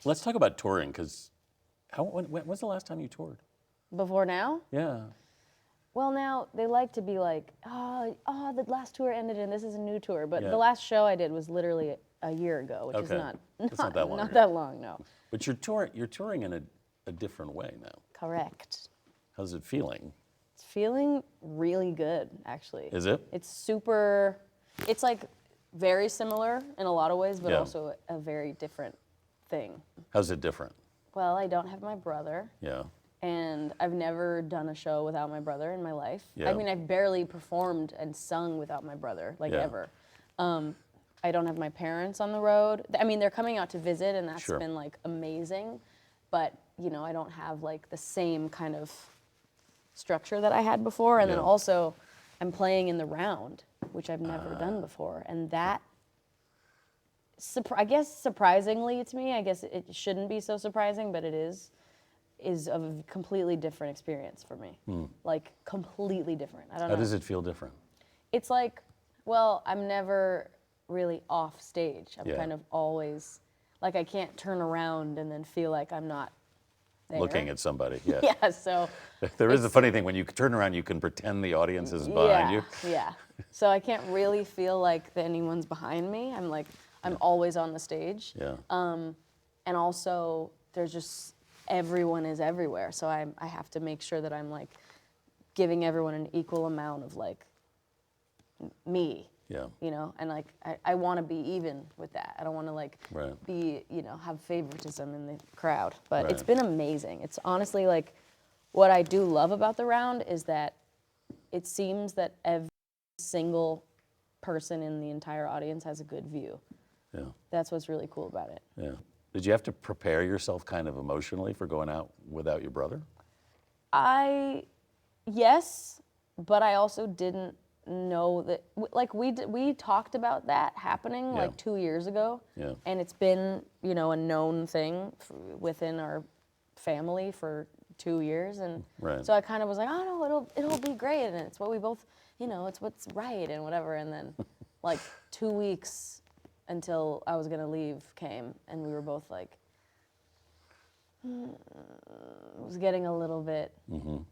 Let's talk about touring, because when's the last time you toured? Before now? Yeah. Well, now they like to be like, oh, the last tour ended and this is a new tour. But Yeah. the last show I did was literally a year ago, which is Okay. not That's not that long not ago. that long, no. But you're touring in a different way now. Correct. How's it feeling? It's feeling really good, actually. Is it? It's like very similar in a lot of ways, but Yeah. also a very different thing. How's it different? Well, I don't have my brother. Yeah. And I've never done a show without my brother in my life. Yeah. I mean, I've barely performed and sung without my brother, like Yeah. ever. I don't have my parents on the road. I mean, they're coming out to visit, and that's Sure. been like amazing. But I don't have like the same kind of structure that I had before. And then Yeah. also, I'm playing in the round, which I've never done before, and that. I guess surprisingly to me, I guess it shouldn't be so surprising, but it is a completely different experience for me. Like, completely different. I don't know. How does it feel different? It's like, well, I'm never really off stage. I'm Yeah. kind of always, like, I can't turn around and then feel like I'm not there. Looking at somebody, yeah. Yeah, so. There is a funny thing, when you turn around, you can pretend the audience is behind you. Yeah. So I can't really feel like that anyone's behind me. I'm always on the stage. Yeah. And also, there's just, everyone is everywhere. So I have to make sure that I'm like giving everyone an equal amount of like me. Yeah. And like I want to be even with that. I don't want to like Right. be, have favoritism in the crowd. But it's Right. been amazing. It's honestly like, what I do love about the round is that it seems that every single person in the entire audience has a good view. Yeah. That's what's really cool about it. Yeah. Did you have to prepare yourself kind of emotionally for going out without your brother? Yes, but I also didn't know that, like, we talked about that happening Yeah. like 2 years ago. Yeah. And it's been, a known thing within our family for 2 years. And Right. so I kind of was like, oh no, it'll be great. And it's what we both, it's what's right and whatever. And then like 2 weeks until I was gonna leave came, and we were both like, it was getting a little bit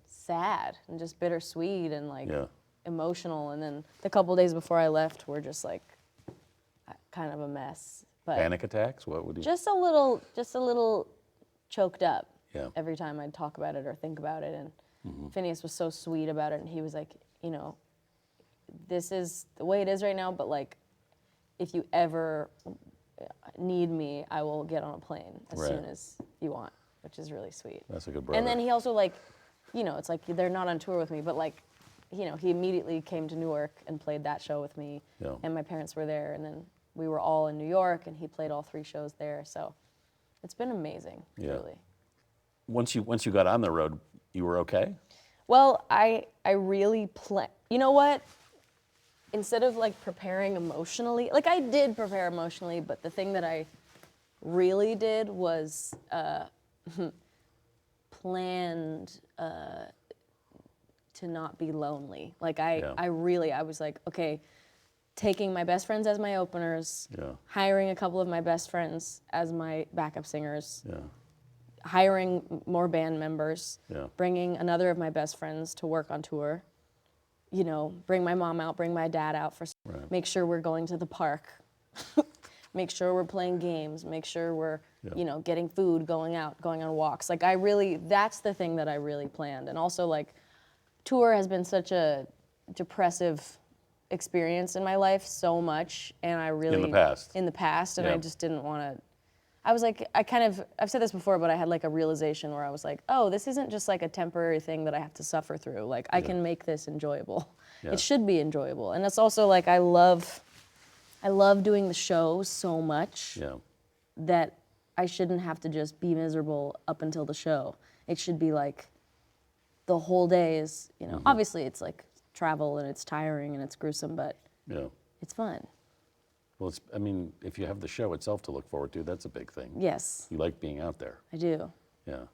sad and just bittersweet and like Yeah. emotional. And then the couple days before I left were just like kind of a mess. But Panic attacks? What would you? just a little choked up Yeah. every time I'd talk about it or think about it. And Phineas was so sweet about it, and he was like, this is the way it is right now, but like, if you ever need me, I will get on a plane as Right. soon as you want, which is really sweet. That's a good brother. And then he also like, it's like they're not on tour with me, but like, he immediately came to Newark and played that show with me, Yeah. and my parents were there, and then we were all in New York, and he played all 3 shows there. So it's been amazing, Yeah. really. Once you got on the road, you were okay? Well, I really you know what? Instead of like preparing emotionally, like I did prepare emotionally, but the thing that I really did was planned to not be lonely. Like Yeah. I was like, okay, taking my best friends as my openers, Yeah. hiring a couple of my best friends as my backup singers, Yeah. hiring more band members, Yeah. bringing another of my best friends to work on tour, bring my mom out, bring my dad out Right. make sure we're going to the park, make sure we're playing games, make sure we're, Yeah. getting food, going out, going on walks. Like that's the thing that I really planned. And also like, tour has been such a depressive experience in my life so much, and I really... In the past, and Yeah. I just didn't want to... I was like, I've said this before, but I had like a realization where I was like, oh, this isn't just like a temporary thing that I have to suffer through. Like, I can make this enjoyable. Yeah. It should be enjoyable. And it's also like, I love doing the show so much Yeah. that I shouldn't have to just be miserable up until the show. It should be like, the whole day is, obviously it's like travel and it's tiring and it's gruesome, but Yeah. it's fun. Well, if you have the show itself to look forward to, that's a big thing. Yes, You like being out there. I do. Yeah.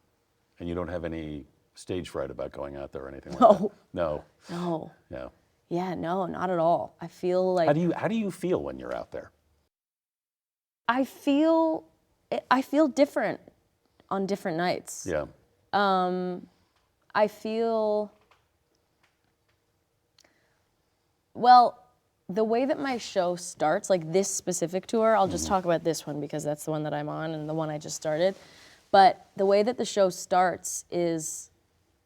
And you don't have any stage fright about going out there or anything No. like that? No. No. No. Yeah, no, not at all. I feel like... How do you feel when you're out there? I feel I feel different on different nights. Yeah. I feel, well, the way that my show starts, like this specific tour, I'll just talk about this one because that's the one that I'm on and the one I just started. But the way that the show starts is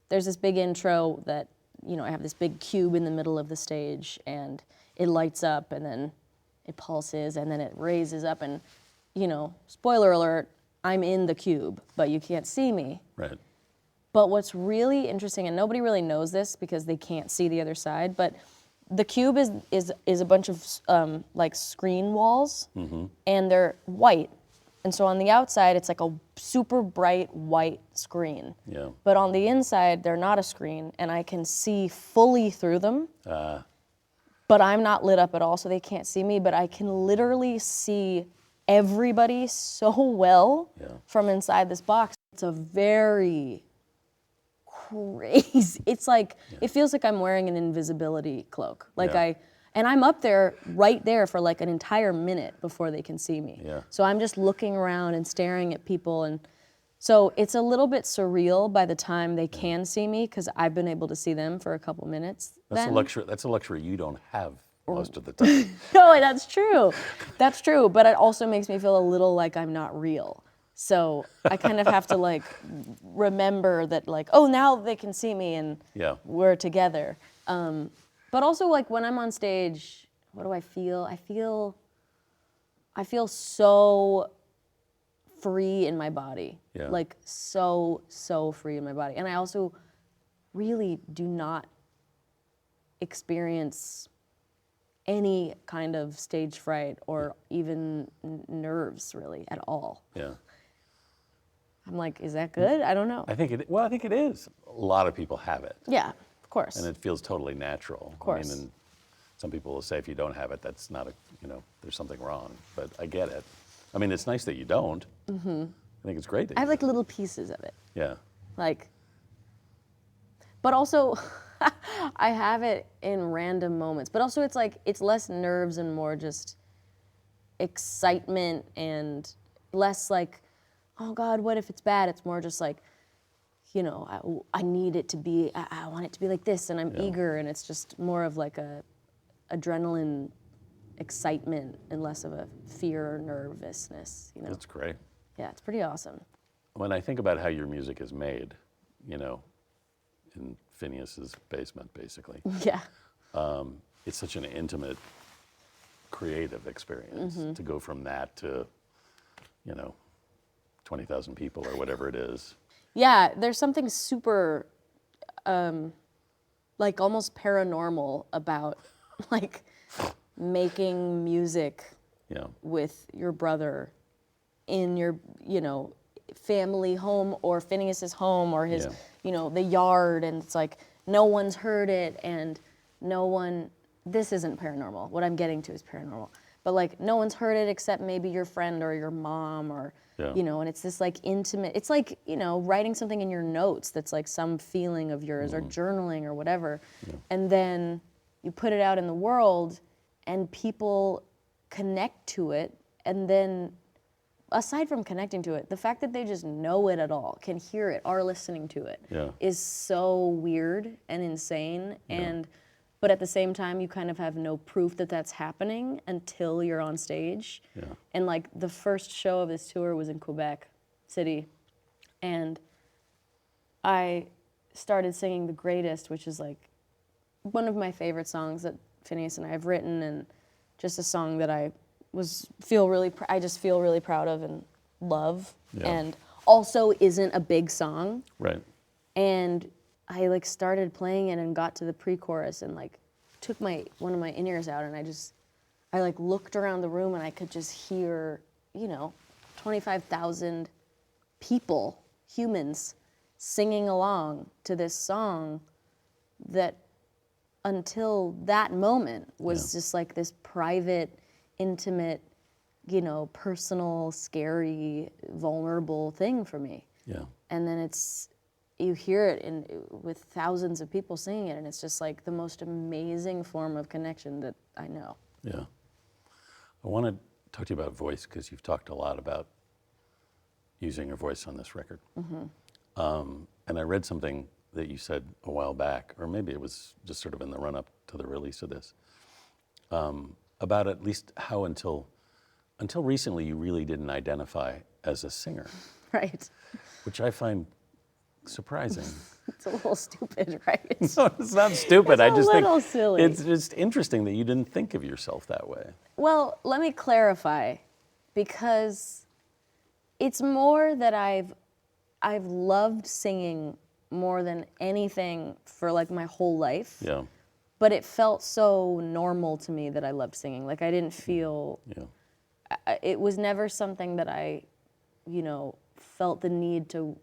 there's this big intro that, I have this big cube in the middle of the stage and it lights up and then it pulses and then it raises up and, spoiler alert, I'm in the cube, but you can't see me. Right. But what's really interesting, and nobody really knows this because they can't see the other side, but the cube is a bunch of like screen walls, and they're white. And so on the outside, it's like a super bright white screen. Yeah. But on the inside, they're not a screen, and I can see fully through them. But I'm not lit up at all, so they can't see me. But I can literally see everybody so well from inside this box. It's a very crazy. It's like, it feels like I'm wearing an invisibility cloak. Like and I'm up there, right there for like an entire minute before they can see me. Yeah. So I'm just looking around and staring at people. And so it's a little bit surreal by the time they can see me because I've been able to see them for a couple minutes. That's a luxury you don't have most of the time. No, that's true. That's true. But it also makes me feel a little like I'm not real. So I kind of have to like remember that like, oh, now they can see me and we're together. But also like when I'm on stage, what do I feel? I feel so free in my body. Yeah. Like so free in my body. And I also really do not experience any kind of stage fright or even nerves really at all. Yeah. I'm like, is that good? I don't know. I think it is. A lot of people have it. Yeah, of course. And it feels totally natural. Of course. I mean, and some people will say if you don't have it, that's not there's something wrong. But I get it. I mean, it's nice that you don't. Mm-hmm. I think it's great that I you have like little pieces of it. Yeah. Like, but also I have it in random moments. But also it's like, it's less nerves and more just excitement and less like, oh God, what if it's bad? It's more just like, I need it to be, I want it to be like this and I'm eager and it's just more of like a adrenaline excitement and less of a fear or nervousness, That's great. Yeah, it's pretty awesome. When I think about how your music is made, in Phineas's basement, basically, Yeah. it's such an intimate, creative experience to go from that to, 20,000 people or whatever it is. Yeah, there's something super, like almost paranormal about like making music with your brother in your, family home or Phineas's home or his, the yard. And it's like, no one's heard it and this isn't paranormal. What I'm getting to is paranormal. But like, no one's heard it except maybe your friend or your mom or, and it's this like intimate, it's like, writing something in your notes that's like some feeling of yours or journaling or whatever. And then you put it out in the world and people connect to it. And then aside from connecting to it, the fact that they just know it at all, can hear it, are listening to it, is so weird and insane. But at the same time, you kind of have no proof that that's happening until you're on stage. Yeah. And like the first show of this tour was in Quebec City. And I started singing The Greatest, which is like one of my favorite songs that Phineas and I have written, and just a song that I just feel really proud of and love. Yeah. And also isn't a big song. Right. And I like started playing it and got to the pre-chorus and like took one of my in-ears out and I like looked around the room and I could just hear, 25,000 people, humans, singing along to this song that until that moment was just like this private, intimate, personal, scary, vulnerable thing for me. Yeah. And then you hear it with thousands of people singing it, and it's just like the most amazing form of connection that I know. Yeah. I want to talk to you about voice because you've talked a lot about using your voice on this record. And I read something that you said a while back, or maybe it was just sort of in the run-up to the release of this, about at least how until recently you really didn't identify as a singer, Right. which I find surprising. It's a little stupid, right? No, it's not stupid. I It's a just little think silly. it's just interesting that you didn't think of yourself that way. Well, let me clarify, because it's more that I've loved singing more than anything for like my whole life. Yeah, But it felt so normal to me that I loved singing. Like I didn't feel, yeah, it was never something that I, felt the need to,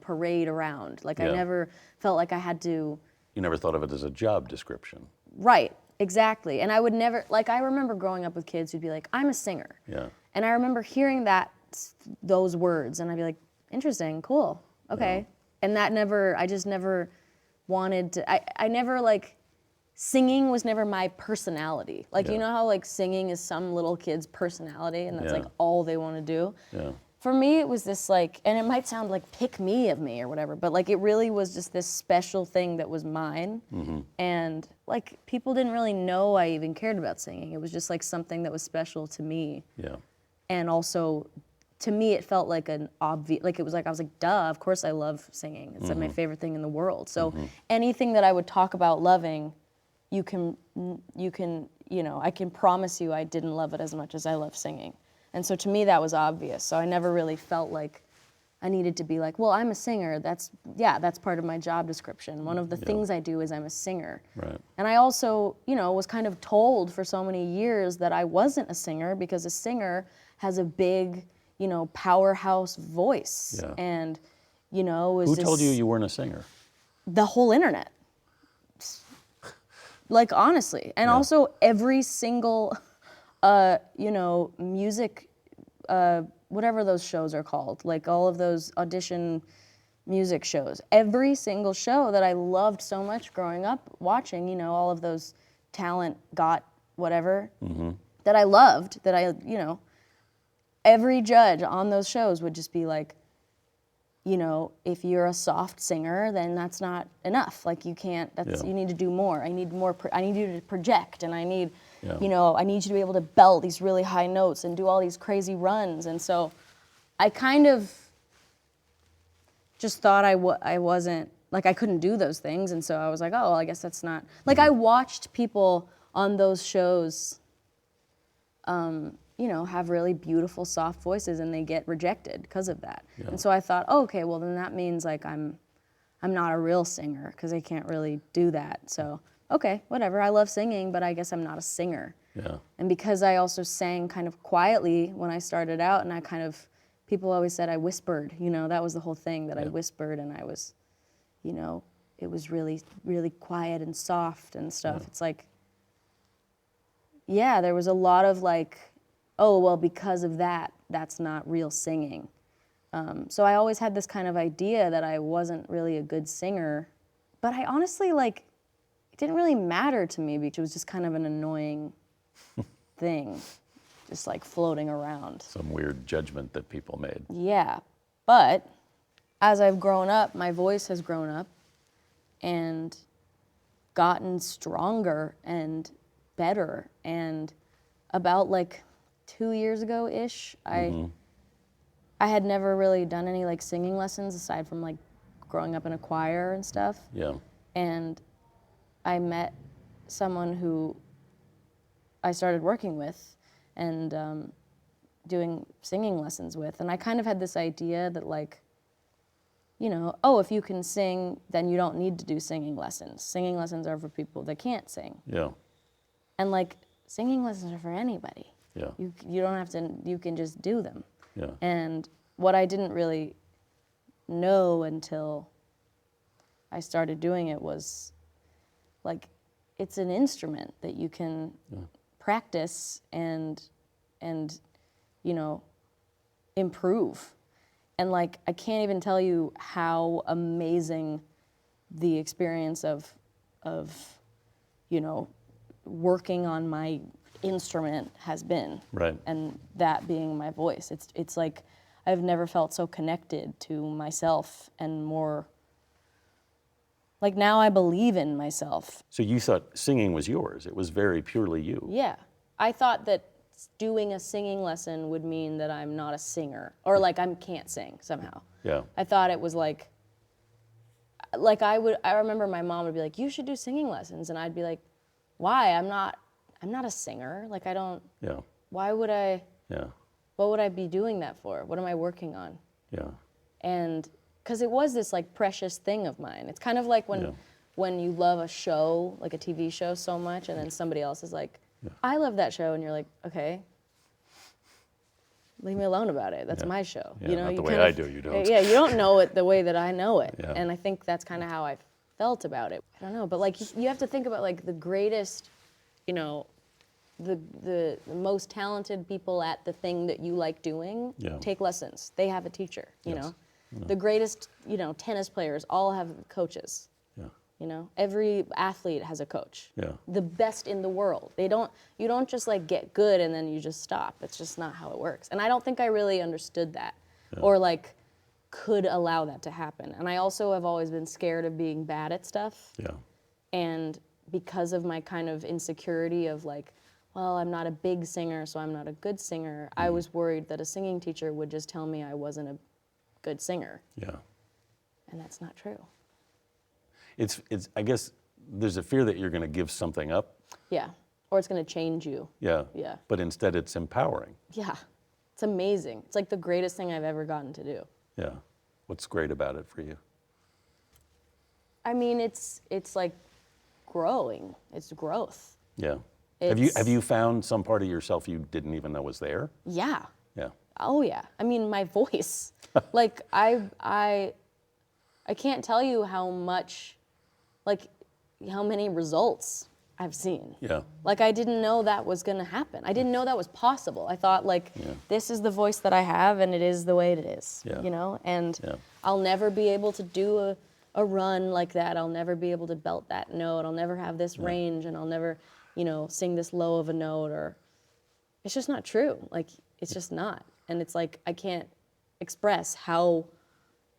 parade around. Like I Yeah. never felt like I had to. You never thought of it as a job description. Right, exactly. And I would never, like I remember growing up with kids who'd be like, I'm a singer. Yeah, And I remember hearing those words, and I'd be like, interesting, cool, okay. And I just never wanted to, I never like, singing was never my personality. Like, Yeah. you know how like singing is some little kid's personality and that's Yeah. like all they want to do? yeah, For me, it was this like, and it might sound like pick me of me or whatever, but like it really was just this special thing that was mine. And like people didn't really know I even cared about singing. It was just like something that was special to me. yeah, And also, to me, it felt like an obvious, like it was like, I was like, duh, of course I love singing. It's like my favorite thing in the world. So anything that I would talk about loving, I can promise you I didn't love it as much as I love singing. And so to me, that was obvious. So I never really felt like I needed to be like, well, I'm a singer. That's part of my job description. One of the things I do is I'm a singer. right, And I also, was kind of told for so many years that I wasn't a singer because a singer has a big, powerhouse voice. Yeah. And, it was Who just told you you weren't a singer? the whole internet. Like, honestly. And Yeah. also every single, music, whatever those shows are called, like all of those audition music shows. Every single show that I loved so much growing up watching, all of those talent got whatever that I loved, that every judge on those shows would just be like, if you're a soft singer, then that's not enough. Like you can't, you need to do more. I need you to project, and I need, I need you to be able to belt these really high notes and do all these crazy runs. And so I kind of just thought I wasn't, like I couldn't do those things. And so I was like, oh, well, I guess that's not, like I watched people on those shows, have really beautiful, soft voices, and they get rejected because of that. Yeah. And so I thought, oh, okay, well then that means like I'm not a real singer because I can't really do that. So okay, whatever. I love singing, but I guess I'm not a singer. Yeah, And because I also sang kind of quietly when I started out, and people always said I whispered. That was the whole thing, that I whispered, and I was, it was really, really quiet and soft and stuff. It's like, yeah, there was a lot of like, oh, well, because of that, that's not real singing. So I always had this kind of idea that I wasn't really a good singer, but I honestly, like, it didn't really matter to me because it was just kind of an annoying thing, just like floating around. some weird judgment that people made. Yeah, but as I've grown up, my voice has grown up and gotten stronger and better. And about like 2 years ago-ish, I had never really done any like singing lessons aside from like growing up in a choir and stuff. Yeah, And I met someone who I started working with and doing singing lessons with. And I kind of had this idea that like, oh, if you can sing, then you don't need to do singing lessons. Singing lessons are for people that can't sing. yeah, And like, singing lessons are for anybody. yeah, You don't have to, you can just do them. yeah, And what I didn't really know until I started doing it was like, it's an instrument that you can practice and improve. And like, I can't even tell you how amazing the experience of working on my instrument has been. right. And that being my voice. It's like, I've never felt so connected to myself and more, like now I believe in myself. So you thought singing was yours. It was very purely you. Yeah. I thought that doing a singing lesson would mean that I'm not a singer or like I can't sing somehow. Yeah. I thought it was like I remember my mom would be like, you should do singing lessons. And I'd be like, why? I'm not a singer. Like I don't, Yeah. why would I, Yeah. what would I be doing that for? What am I working on? Yeah. And because it was this like precious thing of mine. It's kind of like when you love a show, like a TV show so much, and then somebody else is like, I love that show, and you're like, okay, leave me alone about it. That's my show. Yeah, You know, not you the way kind I of- do, you don't. Yeah, you don't know it the way that I know it, Yeah. and I think that's kind of how I felt about it. I don't know, but like you have to think about like the greatest, you know, the most talented people at the thing that you like doing take lessons. They have a teacher, you know. The greatest, you know, tennis players all have coaches. Yeah. You know, every athlete has a coach. Yeah. The best in the world. You don't just like get good and then you just stop. It's just not how it works. And I don't think I really understood that or like could allow that to happen. And I also have always been scared of being bad at stuff. Yeah. And because of my kind of insecurity of like, well, I'm not a big singer, so I'm not a good singer, I was worried that a singing teacher would just tell me I wasn't a good singer. Yeah. And that's not true. It's I guess there's a fear that you're going to give something up. Yeah. Or it's going to change you. Yeah. Yeah. But instead it's empowering. Yeah. It's amazing. It's like the greatest thing I've ever gotten to do. Yeah. What's great about it for you? I mean, it's like growing. It's growth. Yeah. It's- Have you found some part of yourself you didn't even know was there? Yeah. Yeah. Oh yeah. I mean, my voice. Like I can't tell you how much, like how many results I've seen. Yeah. Like I didn't know that was gonna happen. I didn't know that was possible. I thought like, this is the voice that I have and it is the way it is, Yeah. you know? And Yeah. I'll never be able to do a run like that. I'll never be able to belt that note. I'll never have this range and I'll never, you know, sing this low of a note or, it's just not true. Like, it's just not. And it's like, I can't express how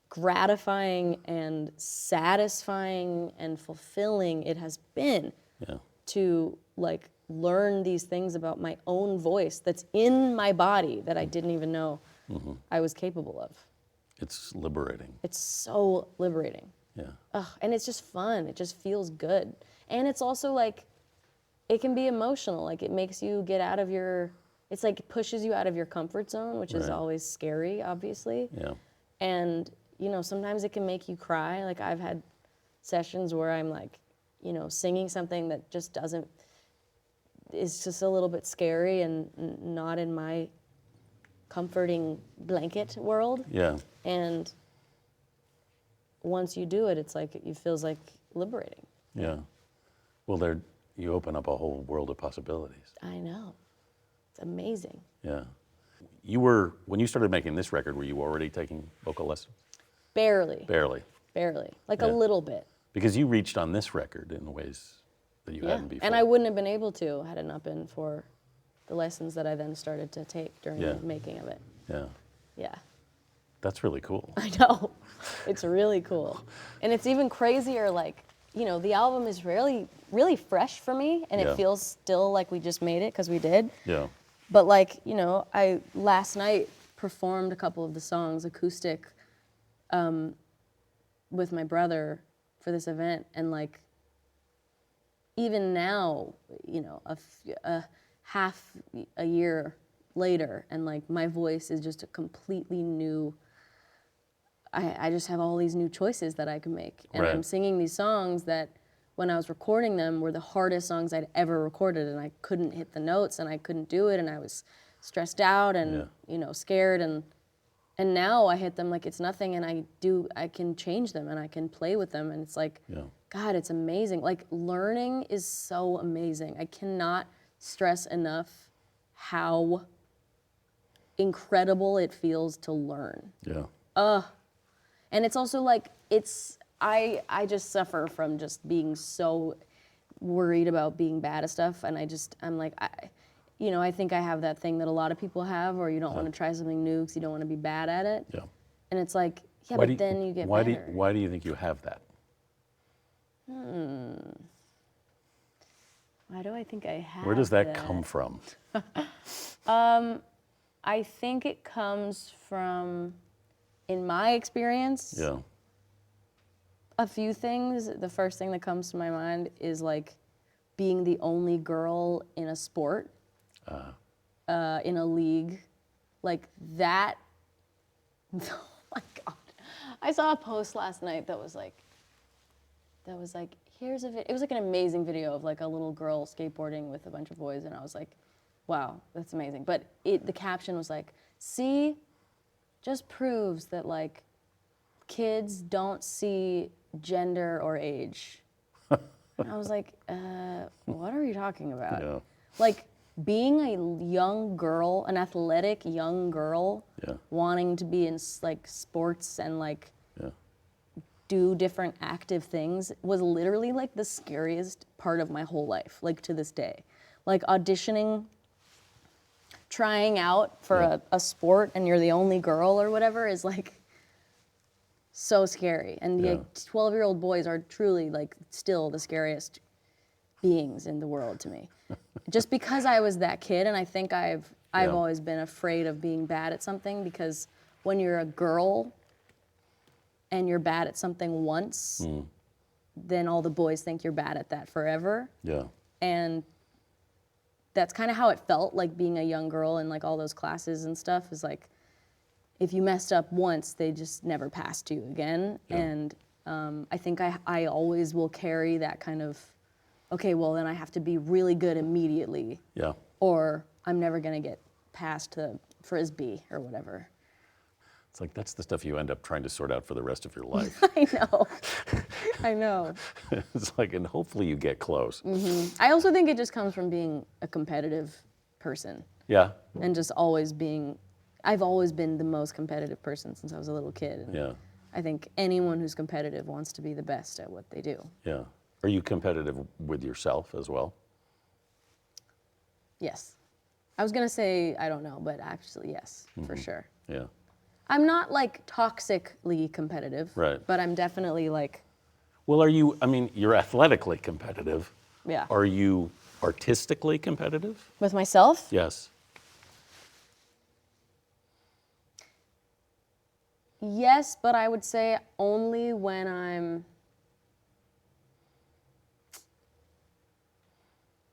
gratifying and satisfying and fulfilling it has been Yeah. to like learn these things about my own voice that's in my body that I didn't even know I was capable of. It's liberating. It's so liberating. Yeah. Ugh, and it's just fun. It just feels good. And it's also like, it can be emotional. Like it makes you get out of your, it's like it pushes you out of your comfort zone, which is Right. always scary, obviously. Yeah. And, you know, sometimes it can make you cry. Like I've had sessions where I'm like, you know, singing something that just doesn't, is just a little bit scary and not in my comforting blanket world. Yeah. And once you do it, it's like, it feels like liberating. Yeah. Well, you open up a whole world of possibilities. I know. It's amazing. Yeah. When you started making this record, were you already taking vocal lessons? Barely. Barely. Barely. Like Yeah. a little bit. Because you reached on this record in ways that you hadn't before. And I wouldn't have been able to had it not been for the lessons that I then started to take during Yeah. the making of it. Yeah. Yeah. That's really cool. I know. It's really cool. And it's even crazier, like, you know, the album is really, really fresh for me, and Yeah. it feels still like we just made it, because we did. Yeah. But, like, you know, I last night performed a couple of the songs acoustic with my brother for this event, and, like, even now, you know, a half a year later, and, like, my voice is just a completely new, I just have all these new choices that I can make. And Right. I'm singing these songs that when I was recording them were the hardest songs I'd ever recorded, and I couldn't hit the notes and I couldn't do it, and I was stressed out and, you know, scared, and now I hit them like it's nothing, and I can change them and I can play with them, and it's like, Yeah. God, it's amazing. Like, learning is so amazing. I cannot stress enough how incredible it feels to learn. Yeah. And it's also like, I just suffer from just being so worried about being bad at stuff, and I'm like, you know, I think I have that thing that a lot of people have, where you don't want to try something new because you don't want to be bad at it. Yeah. And it's like, yeah, Why but then you get why better. why do you think you have that? Why do I think I have Where does that come from? I think it comes from, in my experience, Yeah. a few things. The first thing that comes to my mind is like being the only girl in a sport, in a league, like that. Oh my God. I saw a post last night that was like, here's a video. It was like an amazing video of like a little girl skateboarding with a bunch of boys, and I was like, wow, that's amazing. But the caption was like, see, just proves that like kids don't see gender or age. And I was like, what are you talking about? Yeah. Like being a young girl, an athletic young girl, Yeah. wanting to be in like sports and like Yeah. do different active things was literally like the scariest part of my whole life, like to this day. Like auditioning, trying out for a sport and you're the only girl or whatever is like so scary. And the 12-year-old boys are truly like still the scariest beings in the world to me. Just because I was that kid, and I think I've always been afraid of being bad at something, because when you're a girl and you're bad at something once, then all the boys think you're bad at that forever. Yeah. And that's kind of how it felt like being a young girl in like all those classes and stuff, is like if you messed up once, they just never passed you again. Yeah. And I think I always will carry that kind of, okay, well then I have to be really good immediately, Yeah. or I'm never gonna get past the Frisbee or whatever. It's like that's the stuff you end up trying to sort out for the rest of your life. I know, I know. It's like, and hopefully you get close. I also think it just comes from being a competitive person Yeah. and just always being, I've always been the most competitive person since I was a little kid. And Yeah. I think anyone who's competitive wants to be the best at what they do. Yeah. Are you competitive with yourself as well? Yes. I was gonna say, I don't know, but actually, yes, for sure. Yeah. I'm not like toxically competitive, Right. but I'm definitely like, Well, are you, I mean, you're athletically competitive. yeah. Are you artistically competitive? With myself? Yes. Yes, but I would say only when I'm,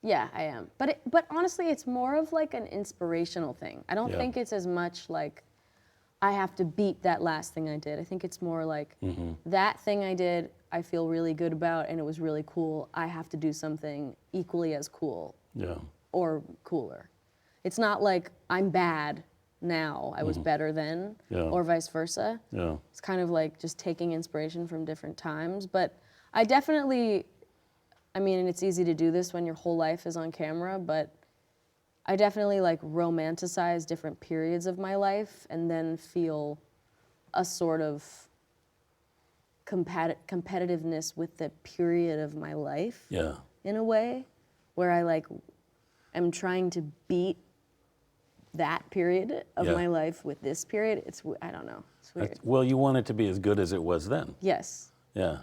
yeah, I am. But honestly, it's more of like an inspirational thing. I don't Yeah. think it's as much like I have to beat that last thing I did. I think it's more like that thing I did, I feel really good about, and it was really cool. I have to do something equally as cool Yeah. or cooler. It's not like I'm bad now, I was better then, Yeah. or vice versa. Yeah. It's kind of like just taking inspiration from different times. But I definitely, I mean, and it's easy to do this when your whole life is on camera, but I definitely like romanticize different periods of my life and then feel a sort of competitiveness with the period of my life Yeah. in a way, where I like am trying to beat that period of Yeah. my life with this period. I don't know. It's weird. Well, you want it to be as good as it was then. Yes. Yeah.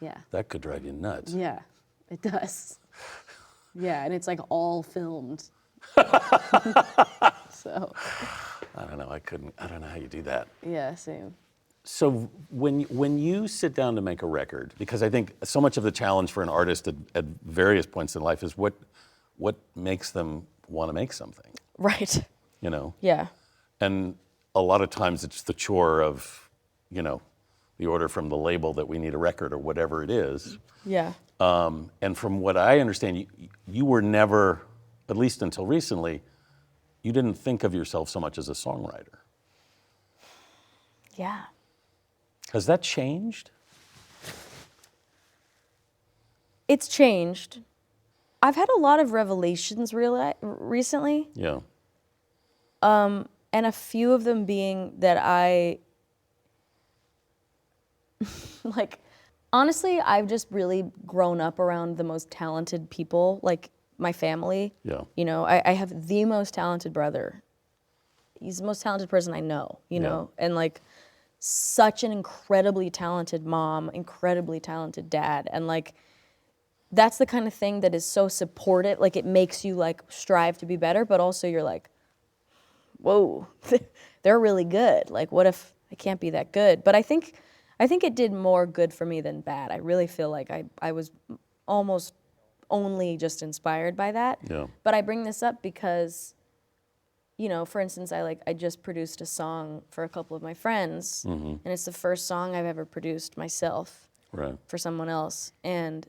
Yeah. That could drive you nuts. Yeah. It does. Yeah, and it's like all filmed. So. I don't know. I don't know how you do that. Yeah, same. So when you sit down to make a record, because I think so much of the challenge for an artist at various points in life is what makes them want to make something, Right. you know? Yeah. And a lot of times it's the chore of, you know, the order from the label that we need a record or whatever it is. Yeah. And from what I understand, you were never, at least until recently, you didn't think of yourself so much as a songwriter. Yeah. Has that changed? It's changed. I've had a lot of revelations recently, Yeah. and a few of them being that like, honestly, I've just really grown up around the most talented people, like my family. Yeah. You know, I have the most talented brother. He's the most talented person I know, you know, and like such an incredibly talented mom, incredibly talented dad. And like, that's the kind of thing that is so supported. Like it makes you like strive to be better, but also you're like, whoa, they're really good. Like, what if I can't be that good? But I think it did more good for me than bad. I really feel like I was almost only just inspired by that. Yeah. But I bring this up because, you know, for instance, I just produced a song for a couple of my friends, and it's the first song I've ever produced myself Right. for someone else. And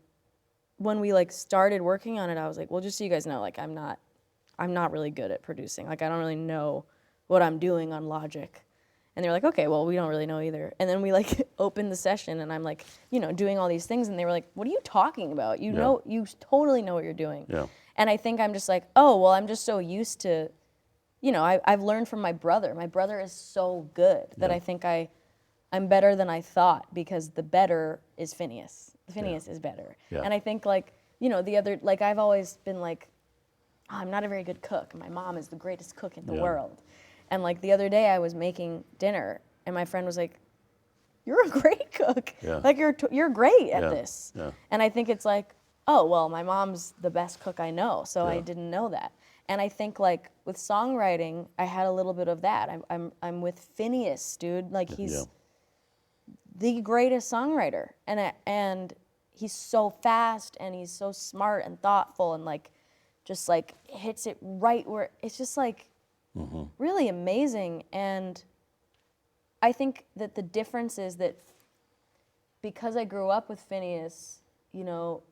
when we like started working on it, I was like, well, just so you guys know, like I'm not really good at producing. Like I don't really know what I'm doing on Logic. And they're like, okay, well, we don't really know either. And then we like opened the session and I'm like, you know, doing all these things. And they were like, what are you talking about? You know, you totally know what you're doing. Yeah. And I think I'm just like, oh, well, I'm just so used to, you know, I've learned from my brother. My brother is so good that I think I'm better than I thought because the better is Phineas. Phineas is better. Yeah. And I think like, you know, the other, like I've always been like, oh, I'm not a very good cook. My mom is the greatest cook in the world. And like the other day I was making dinner and my friend was like, you're a great cook. Yeah. Like you're great at Yeah. this. Yeah. And I think it's like, oh, well, my mom's the best cook I know. So I Yeah. didn't know that. And I think like with songwriting, I had a little bit of that. I'm with Phineas, dude. Like he's the greatest songwriter. And he's so fast and he's so smart and thoughtful and like just like hits it right where it's just like really amazing. And I think that the difference is that because I grew up with Phineas, you know,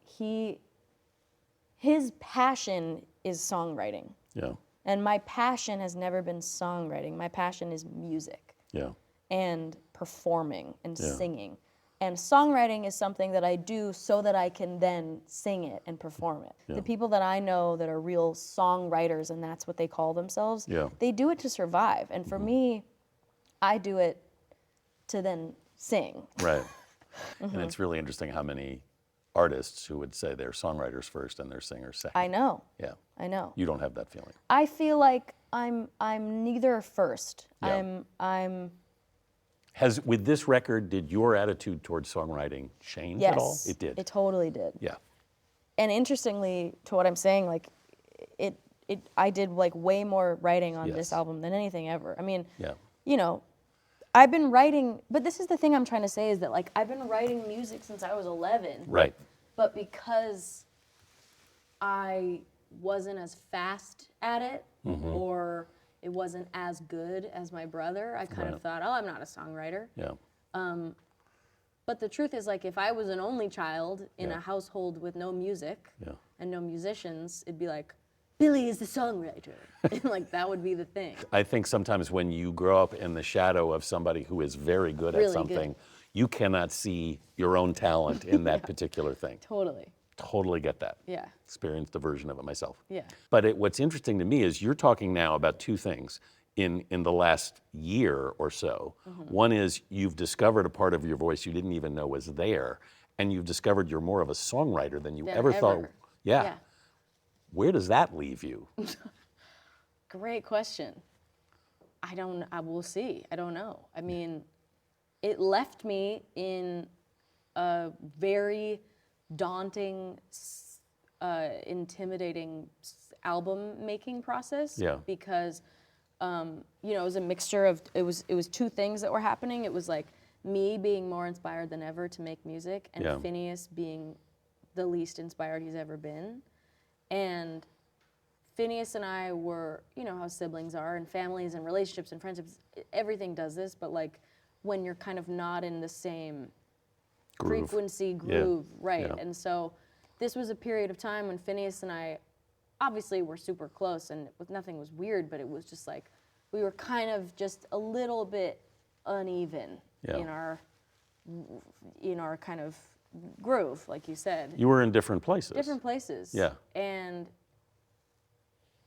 his passion is songwriting. Yeah. And my passion has never been songwriting. My passion is music Yeah. and performing and Yeah. singing. And songwriting is something that I do so that I can then sing it and perform it. Yeah. The people that I know that are real songwriters, and that's what they call themselves, they do it to survive. And for me, I do it to then sing. Right. And it's really interesting how many artists who would say they're songwriters first and they're singers second. I know. Yeah. I know. You don't have that feeling. I feel like I'm neither first. Yeah. I'm With this record, did your attitude towards songwriting change yes. at all? It did. It totally did. Yeah. And interestingly, to what I'm saying, like I did like way more writing on this album than anything ever. I mean, you know, I've been writing, but this is the thing I'm trying to say is that like I've been writing music since I was 11. Right. But because I wasn't as fast at it or it wasn't as good as my brother, I kind of thought, oh, I'm not a songwriter. Yeah. But the truth is, like, if I was an only child in a household with no music and no musicians, it'd be like, Billie is the songwriter. And, like, that would be the thing. I think sometimes when you grow up in the shadow of somebody who is very good at Really something, good. you cannot see your own talent in that particular thing. Totally. Totally get that. Yeah. Experienced a version of it myself. Yeah. But what's interesting to me is you're talking now about two things in the last year or so. One is you've discovered a part of your voice you didn't even know was there, and you've discovered you're more of a songwriter than you ever thought. Yeah. Where does that leave you? Great question. I will see. I don't know. I mean, it left me in a very daunting, intimidating album making process. Yeah. Because, you know, it was a mixture of, it was two things that were happening. It was like me being more inspired than ever to make music and Phineas being the least inspired he's ever been. And Phineas and I were, you know how siblings are, and families and relationships and friendships, everything does this, but like when you're kind of not in the same frequency, groove, right? Yeah. And so this was a period of time when Phineas and I obviously were super close and nothing was weird, but it was just like we were kind of just a little bit uneven in our kind of groove, like you said. You were in different places. Different places. Yeah. And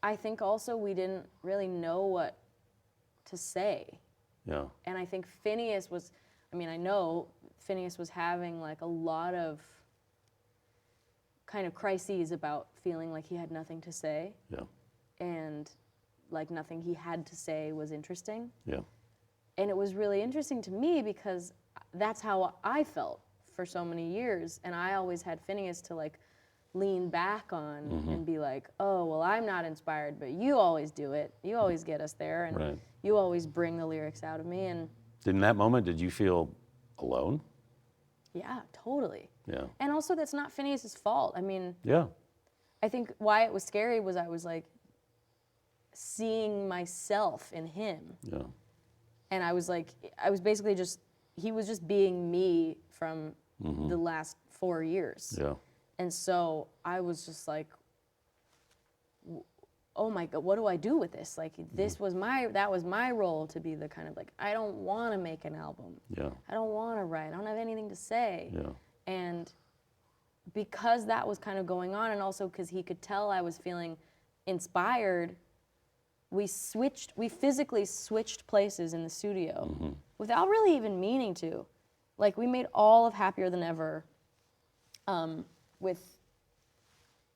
I think also we didn't really know what to say. Yeah. And I think Phineas was, I mean, I know Phineas was having like a lot of kind of crises about feeling like he had nothing to say, Yeah. and like nothing he had to say was interesting. Yeah. And it was really interesting to me because that's how I felt for so many years. And I always had Phineas to like lean back on and be like, oh, well, I'm not inspired, but you always do it. You always get us there. And Right. you always bring the lyrics out of me. And In that moment, did you feel alone? yeah, totally. Yeah. And also that's not Phineas's fault. I mean, Yeah. I think why it was scary was I was like seeing myself in him. Yeah. And I was basically just, he was just being me from the last 4 years. Yeah. And so I was just like, oh my God, what do I do with this? Like, that was my role to be the kind of like, I don't want to make an album. Yeah. I don't want to write. I don't have anything to say. Yeah. And because that was kind of going on, and also because he could tell I was feeling inspired, we physically switched places in the studio without really even meaning to. Like, we made all of Happier Than Ever with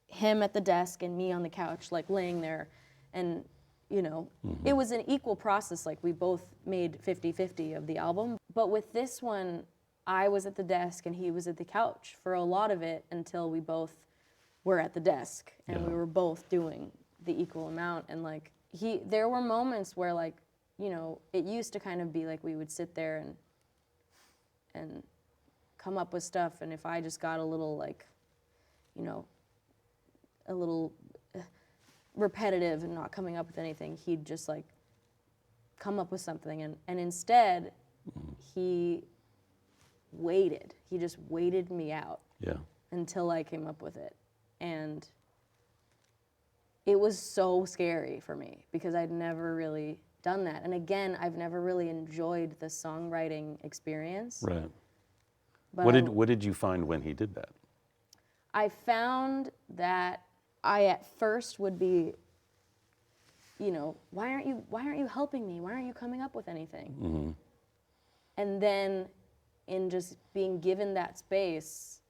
him at the desk and me on the couch, like laying there. And, you know, it was an equal process. Like, we both made 50-50 of the album. But with this one, I was at the desk and he was at the couch for a lot of it until we both were at the desk and we were both doing the equal amount. And like, there were moments where, like, you know, it used to kind of be like we would sit there and come up with stuff, and if I just got a little, like, you know, a little repetitive and not coming up with anything, he'd just like come up with something, and instead he just waited me out until I came up with it. And it was so scary for me because I'd never really done that. And again, I've never really enjoyed the songwriting experience. Right. But What did you find when he did that? I found that I at first would be, you know, why aren't you helping me? Why aren't you coming up with anything? And then in just being given that space,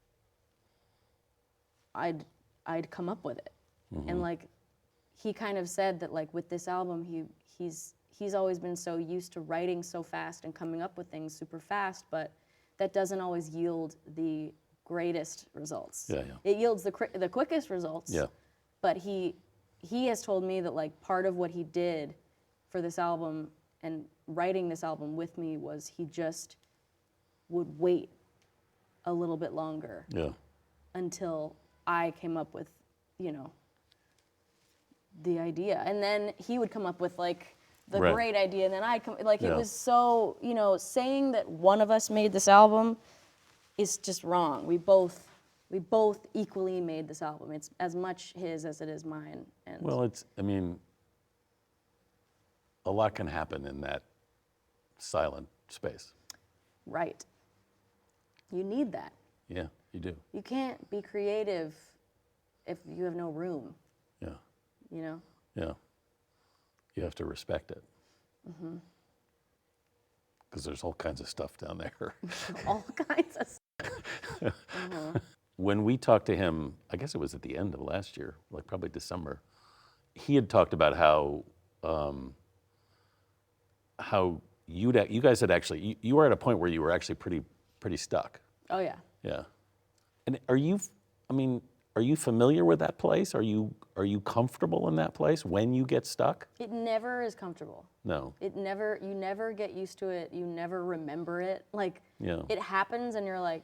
I'd come up with it. And like, he kind of said that like with this album, he's always been so used to writing so fast and coming up with things super fast, but that doesn't always yield the greatest results. Yeah, yeah. It yields the quickest results. Yeah. But he has told me that like part of what he did for this album and writing this album with me was he just would wait a little bit longer until I came up with, you know, the idea. And then he would come up with like the great idea, and then I'd come, like, it was so, you know, saying that one of us made this album is just wrong. We both equally made this album. It's as much his as it is mine. And Well, I mean, a lot can happen in that silent space. right. You need that. Yeah, you do. You can't be creative if you have no room, Yeah, you know? yeah. You have to respect it. Because there's all kinds of stuff down there. All kinds of stuff. When we talked to him, I guess it was at the end of last year, like probably December, he had talked about how you guys had actually, you were at a point where you were actually pretty stuck. Oh, yeah. Yeah. And are you familiar with that place? Are you comfortable in that place when you get stuck? It never is comfortable. No. You never get used to it. You never remember it. Like, it happens and you're like,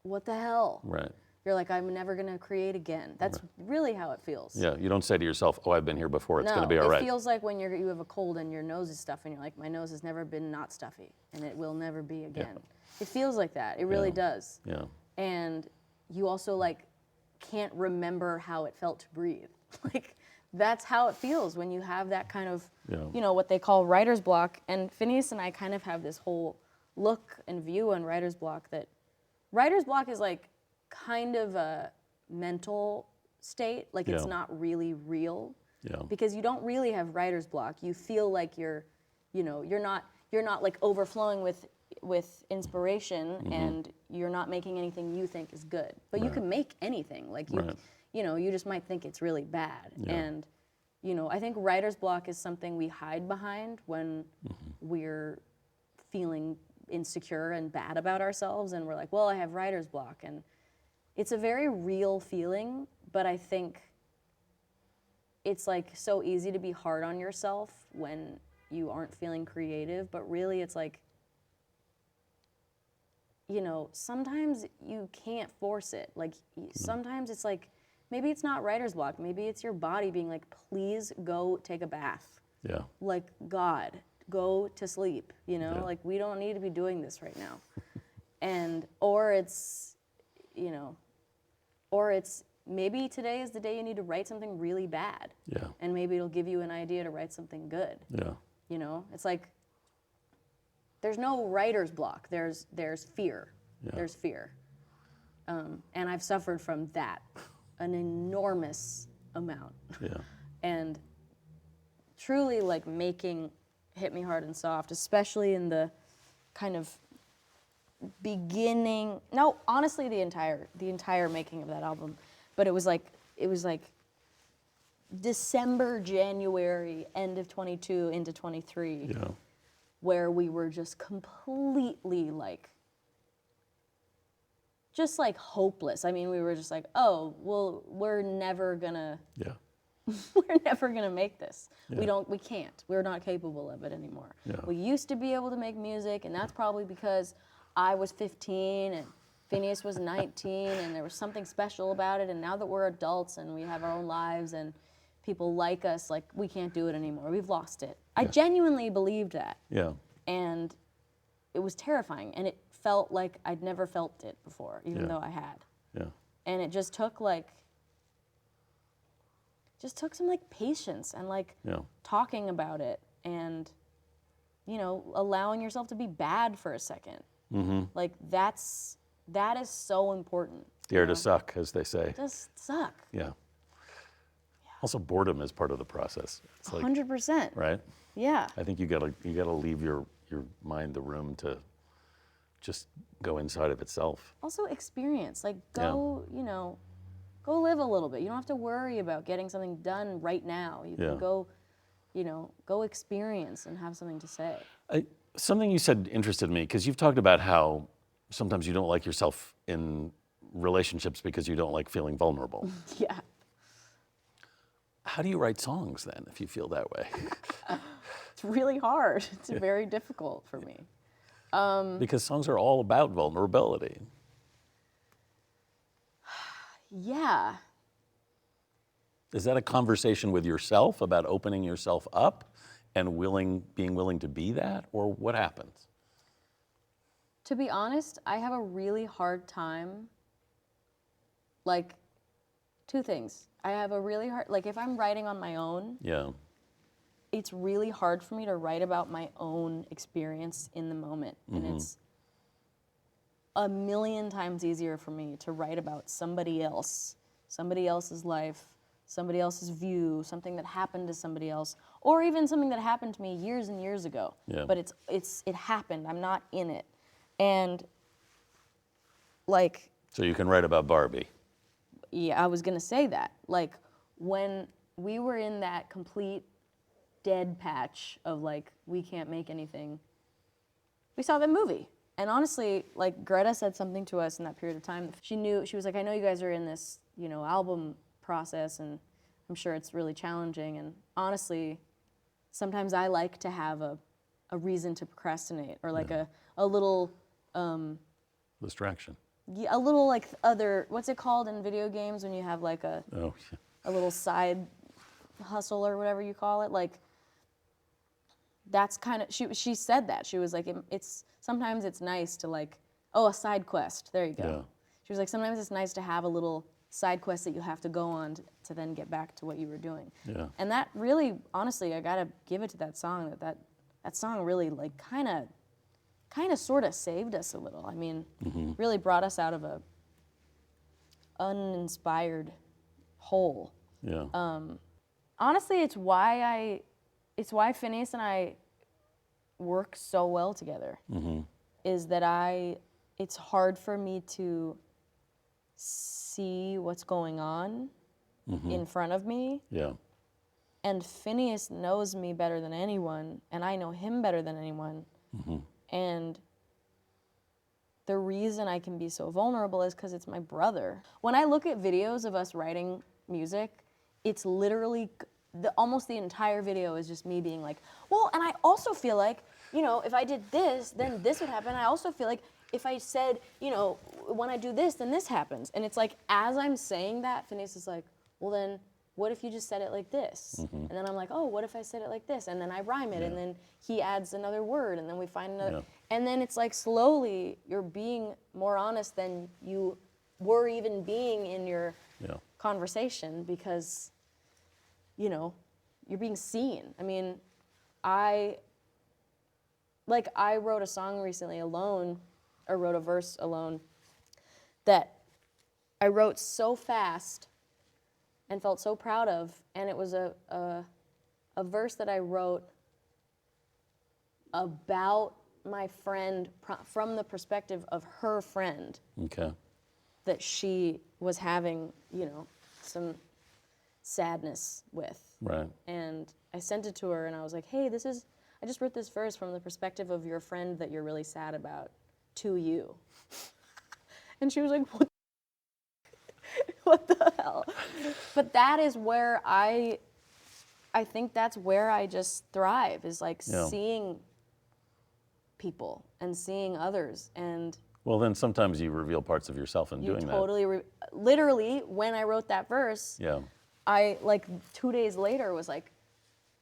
what the hell? Right. You're like, I'm never going to create again. That's really how it feels. Yeah, you don't say to yourself, oh, I've been here before, it's going to be all right. It feels like when you have a cold and your nose is stuffy, and you're like, my nose has never been not stuffy, and it will never be again. It feels like that. It really does. Yeah. And you also, like, can't remember how it felt to breathe. Like, that's how it feels when you have that kind of, you know, what they call writer's block. And Phineas and I kind of have this whole look and view on writer's block that writer's block is like kind of a mental state. Like, it's not really real. Yeah. Because you don't really have writer's block. You feel like you're not like overflowing with inspiration, and you're not making anything you think is good. But you can make anything. Like, you just might think it's really bad. Yeah. And, I think writer's block is something we hide behind when we're feeling insecure and bad about ourselves, and we're like, well, I have writer's block. And it's a very real feeling, but I think it's like so easy to be hard on yourself when you aren't feeling creative, but really it's like, sometimes you can't force it. Like sometimes it's like, maybe it's not writer's block, maybe it's your body being like, please go take a bath. Yeah. Like, God, go to sleep, Yeah. like we don't need to be doing this right now. And, or it's maybe today is the day you need to write something really bad. Yeah. And maybe it'll give you an idea to write something good. Yeah. It's like, there's no writer's block, there's fear. Yeah. There's fear. And I've suffered from that, an enormous amount. Yeah. And truly like making Hit Me Hard and Soft, especially in the kind of beginning, no, honestly the entire making of that album, but it was like December, January, end of 22 into 23, Yeah. where we were just completely just hopeless. I mean, we were just like, oh, well, we're never gonna Yeah. make this. Yeah. We can't. We're not capable of it anymore. Yeah. We used to be able to make music, and that's probably because I was 15 and Phineas was 19, and there was something special about it. And now that we're adults and we have our own lives and people like us, like, we can't do it anymore. We've lost it. I genuinely believed that. Yeah. And it was terrifying, and it felt like I'd never felt it before, even though I had. Yeah. And it just took some patience and Yeah. talking about it and allowing yourself to be bad for a second. Mm-hmm. That is so important. Dare to suck, as they say. Just suck. Yeah. Also, boredom is part of the process. It's 100%. right? Yeah. I think you gotta leave your mind the room to just go inside of itself. Also experience. Go live a little bit. You don't have to worry about getting something done right now. You can go experience and have something to say. Something you said interested me, because you've talked about how sometimes you don't like yourself in relationships because you don't like feeling vulnerable. Yeah. How do you write songs then, if you feel that way? It's really hard. It's very difficult for me. Because songs are all about vulnerability. Yeah. Is that a conversation with yourself about opening yourself up and being willing to be that, or what happens? To be honest, I have a really hard time, two things. I have a really hard, if I'm writing on my own, Yeah. it's really hard for me to write about my own experience in the moment. And it's a million times easier for me to write about somebody else's life, somebody else's view, something that happened to somebody else, or even something that happened to me years and years ago. Yeah. But it happened. I'm not in it. And So you can write about Barbie. yeah, I was gonna say that. When we were in that complete dead patch of we can't make anything, we saw that movie. And honestly, Greta said something to us in that period of time. She was like, I know you guys are in this, album process, and I'm sure it's really challenging. And honestly, sometimes I like to have a reason to procrastinate, or a little Distraction. a little other, what's it called in video games when you have Oh, a little side hustle or whatever you call it, that's kind of, she said that. She was like, sometimes it's nice to a side quest, there you go. Yeah. She was like, sometimes it's nice to have a little side quest that you have to go on to then get back to what you were doing. Yeah. And that really, honestly, I gotta give it to that song, that song really kind of sort of saved us a little. I mean, really brought us out of a uninspired hole. Yeah. Honestly, it's why Phineas and I work so well together. Is that it's hard for me to see what's going on in front of me. Yeah. And Phineas knows me better than anyone, and I know him better than anyone. And the reason I can be so vulnerable is because it's my brother. When I look at videos of us writing music, it's literally almost the entire video is just me being like, well, and I also feel like, you know, if I did this, then this would happen. I also feel like if I said, you know, when I do this, then this happens. And it's like, as I'm saying that, Phineas is like, well, then what if you just said it like this? And then I'm like, oh, what if I said it like this? And then I rhyme it, and then he adds another word, and then we find another. Yeah. And then it's like slowly you're being more honest than you were even being in your conversation, because, you know, you're being seen. I mean, I wrote a song recently alone, or wrote a verse alone, that I wrote so fast and felt so proud of, and it was a verse that I wrote about my friend from the perspective of her friend. Okay. That she was having, you know, some sadness with. Right. And I sent it to her, and I was like, hey, I just wrote this verse from the perspective of your friend that you're really sad about, to you. And she was like, what the hell? But that is where I think that's where I just thrive, is like seeing people and seeing others. And Well, then sometimes you reveal parts of yourself in you doing totally, literally, when I wrote that verse, that. I, like 2 days later, was like,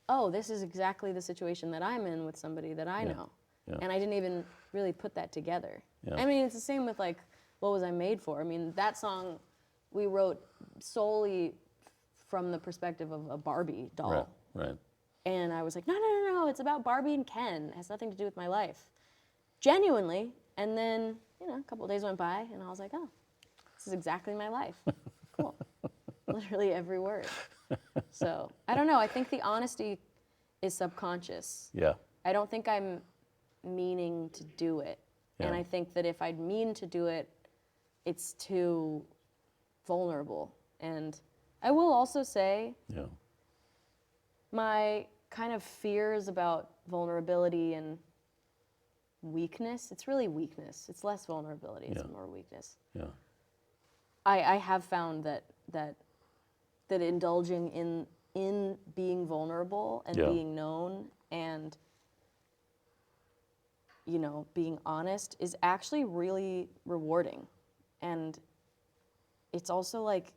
oh, this is exactly the situation that I'm in with somebody that I know. Yeah. And I didn't even really put that together. Yeah. I mean, it's the same with like, What Was I Made For? I mean, that song we wrote solely from the perspective of a Barbie doll. Right. And I was like, no, it's about Barbie and Ken. It has nothing to do with my life. Genuinely. And then, you know, a couple of days went by, and I was like, oh, this is exactly my life. Cool. Literally every word. So, I don't know. I think the honesty is subconscious. Yeah. I don't think I'm meaning to do it. And Yeah. I think that if I'd mean to do it, it's too vulnerable. And I will also say, Yeah. my kind of fears about vulnerability and weakness, it's really weakness. It's less vulnerability, it's more weakness. Yeah. I have found that indulging in being vulnerable and being known and, you know, being honest is actually really rewarding. And it's also like,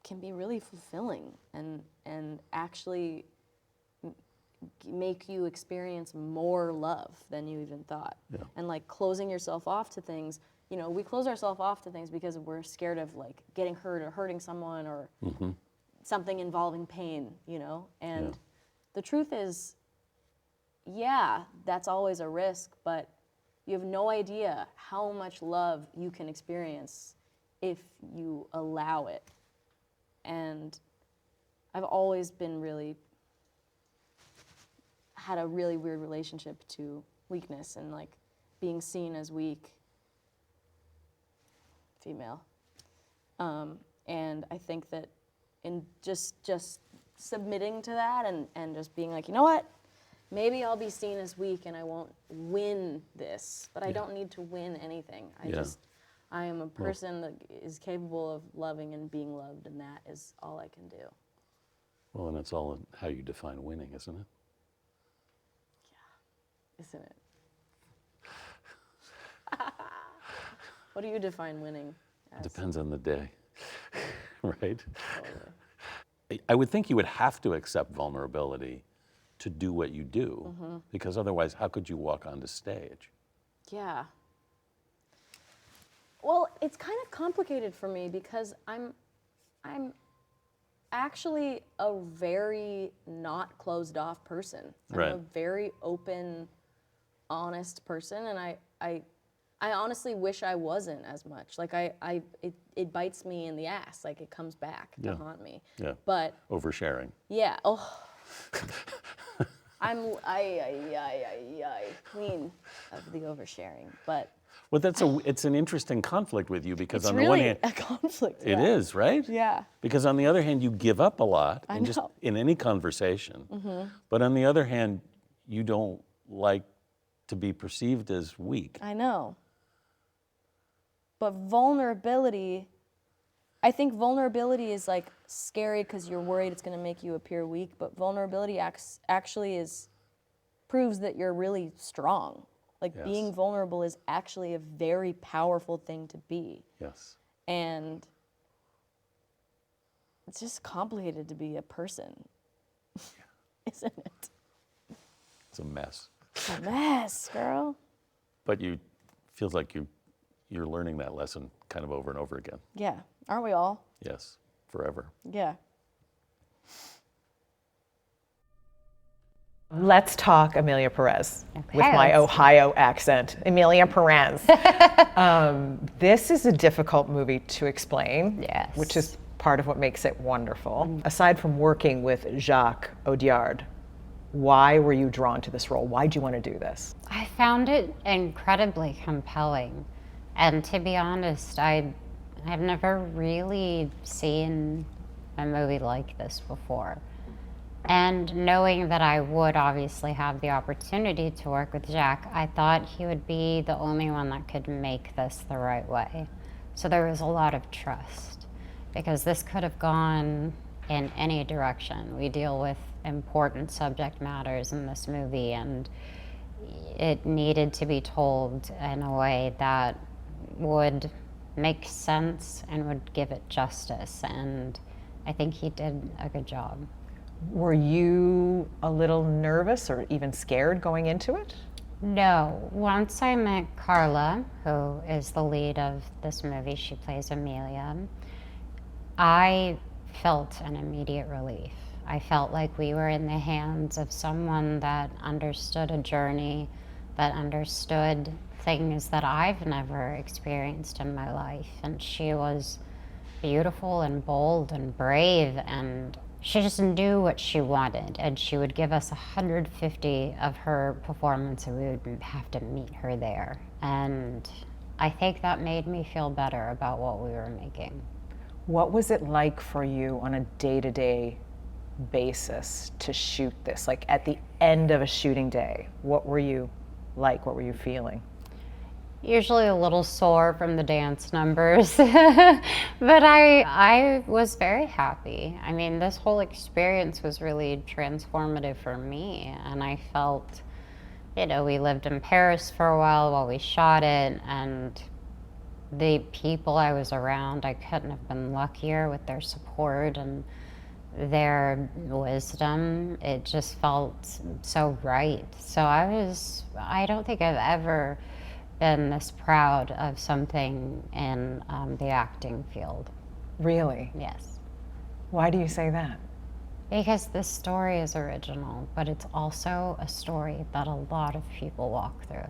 can be really fulfilling and actually make you experience more love than you even thought. Yeah. And like closing yourself off to things, you know, we close ourselves off to things because we're scared of like getting hurt or hurting someone or something involving pain, you know? And the truth is, yeah, that's always a risk, but you have no idea how much love you can experience if you allow it. And I've always been had a really weird relationship to weakness and like being seen as weak female. And I think that in just submitting to that and just being like, you know what, maybe I'll be seen as weak and I won't win this, but I don't need to win anything. I am a person that is capable of loving and being loved, and that is all I can do. Well, and it's all in how you define winning, isn't it? Isn't it? What do you define winning as? Depends on the day, right? I would think you would have to accept vulnerability to do what you do, because otherwise, how could you walk onto stage? Yeah. Well, it's kind of complicated for me because I'm actually a very not closed off person. I'm Right. a very open, honest person, and I honestly wish I wasn't as much. Like it bites me in the ass. Like it comes back to haunt me. Yeah. But Oversharing. yeah. Oh. I'm queen of the oversharing, but Well, it's an interesting conflict with you because It's on the one really hand, a conflict. it yeah. is, right? Yeah. Because on the other hand, you give up a lot I in just know. in any conversation. But on the other hand, you don't like to be perceived as weak. I know. But vulnerability, I think vulnerability is like scary because you're worried it's going to make you appear weak, but vulnerability actually proves that you're really strong. Like Yes. being vulnerable is actually a very powerful thing to be. Yes. And it's just complicated to be a person, isn't it? It's a mess. It's a mess, girl. But feels like you're learning that lesson kind of over and over again. Yeah, aren't we all? Yes, forever. Yeah. Let's talk Amelia Perez Okay, with my let's- Ohio accent. Amelia Perez. This is a difficult movie to explain, Yes. which is part of what makes it wonderful. Aside from working with Jacques Audiard, why were you drawn to this role? Why did you want to do this? I found it incredibly compelling. And to be honest, I've never really seen a movie like this before. And knowing that I would obviously have the opportunity to work with Jacques, I thought he would be the only one that could make this the right way. So there was a lot of trust because this could have gone in any direction. We deal with important subject matters in this movie, and it needed to be told in a way that would make sense and would give it justice. And I think he did a good job. Were you a little nervous or even scared going into it? No. Once I met Carla, who is the lead of this movie, she plays Amelia, I felt an immediate relief. I felt like we were in the hands of someone that understood a journey, that understood things that I've never experienced in my life. And she was beautiful and bold and brave, and she just knew what she wanted, and she would give us 150 of her performance, and we would have to meet her there. And I think that made me feel better about what we were making. What was it like for you on a day-to-day basis to shoot this? Like at the end of a shooting day, what were you like? What were you feeling? Usually a little sore from the dance numbers, but I was very happy. I mean, this whole experience was really transformative for me, and I felt, we lived in Paris for a while we shot it, and the people I was around, I couldn't have been luckier with their support and their wisdom. It just felt so right. So I don't think I've ever been this proud of something in the acting field. Really? Yes. Why do you say that? Because this story is original, but it's also a story that a lot of people walk through.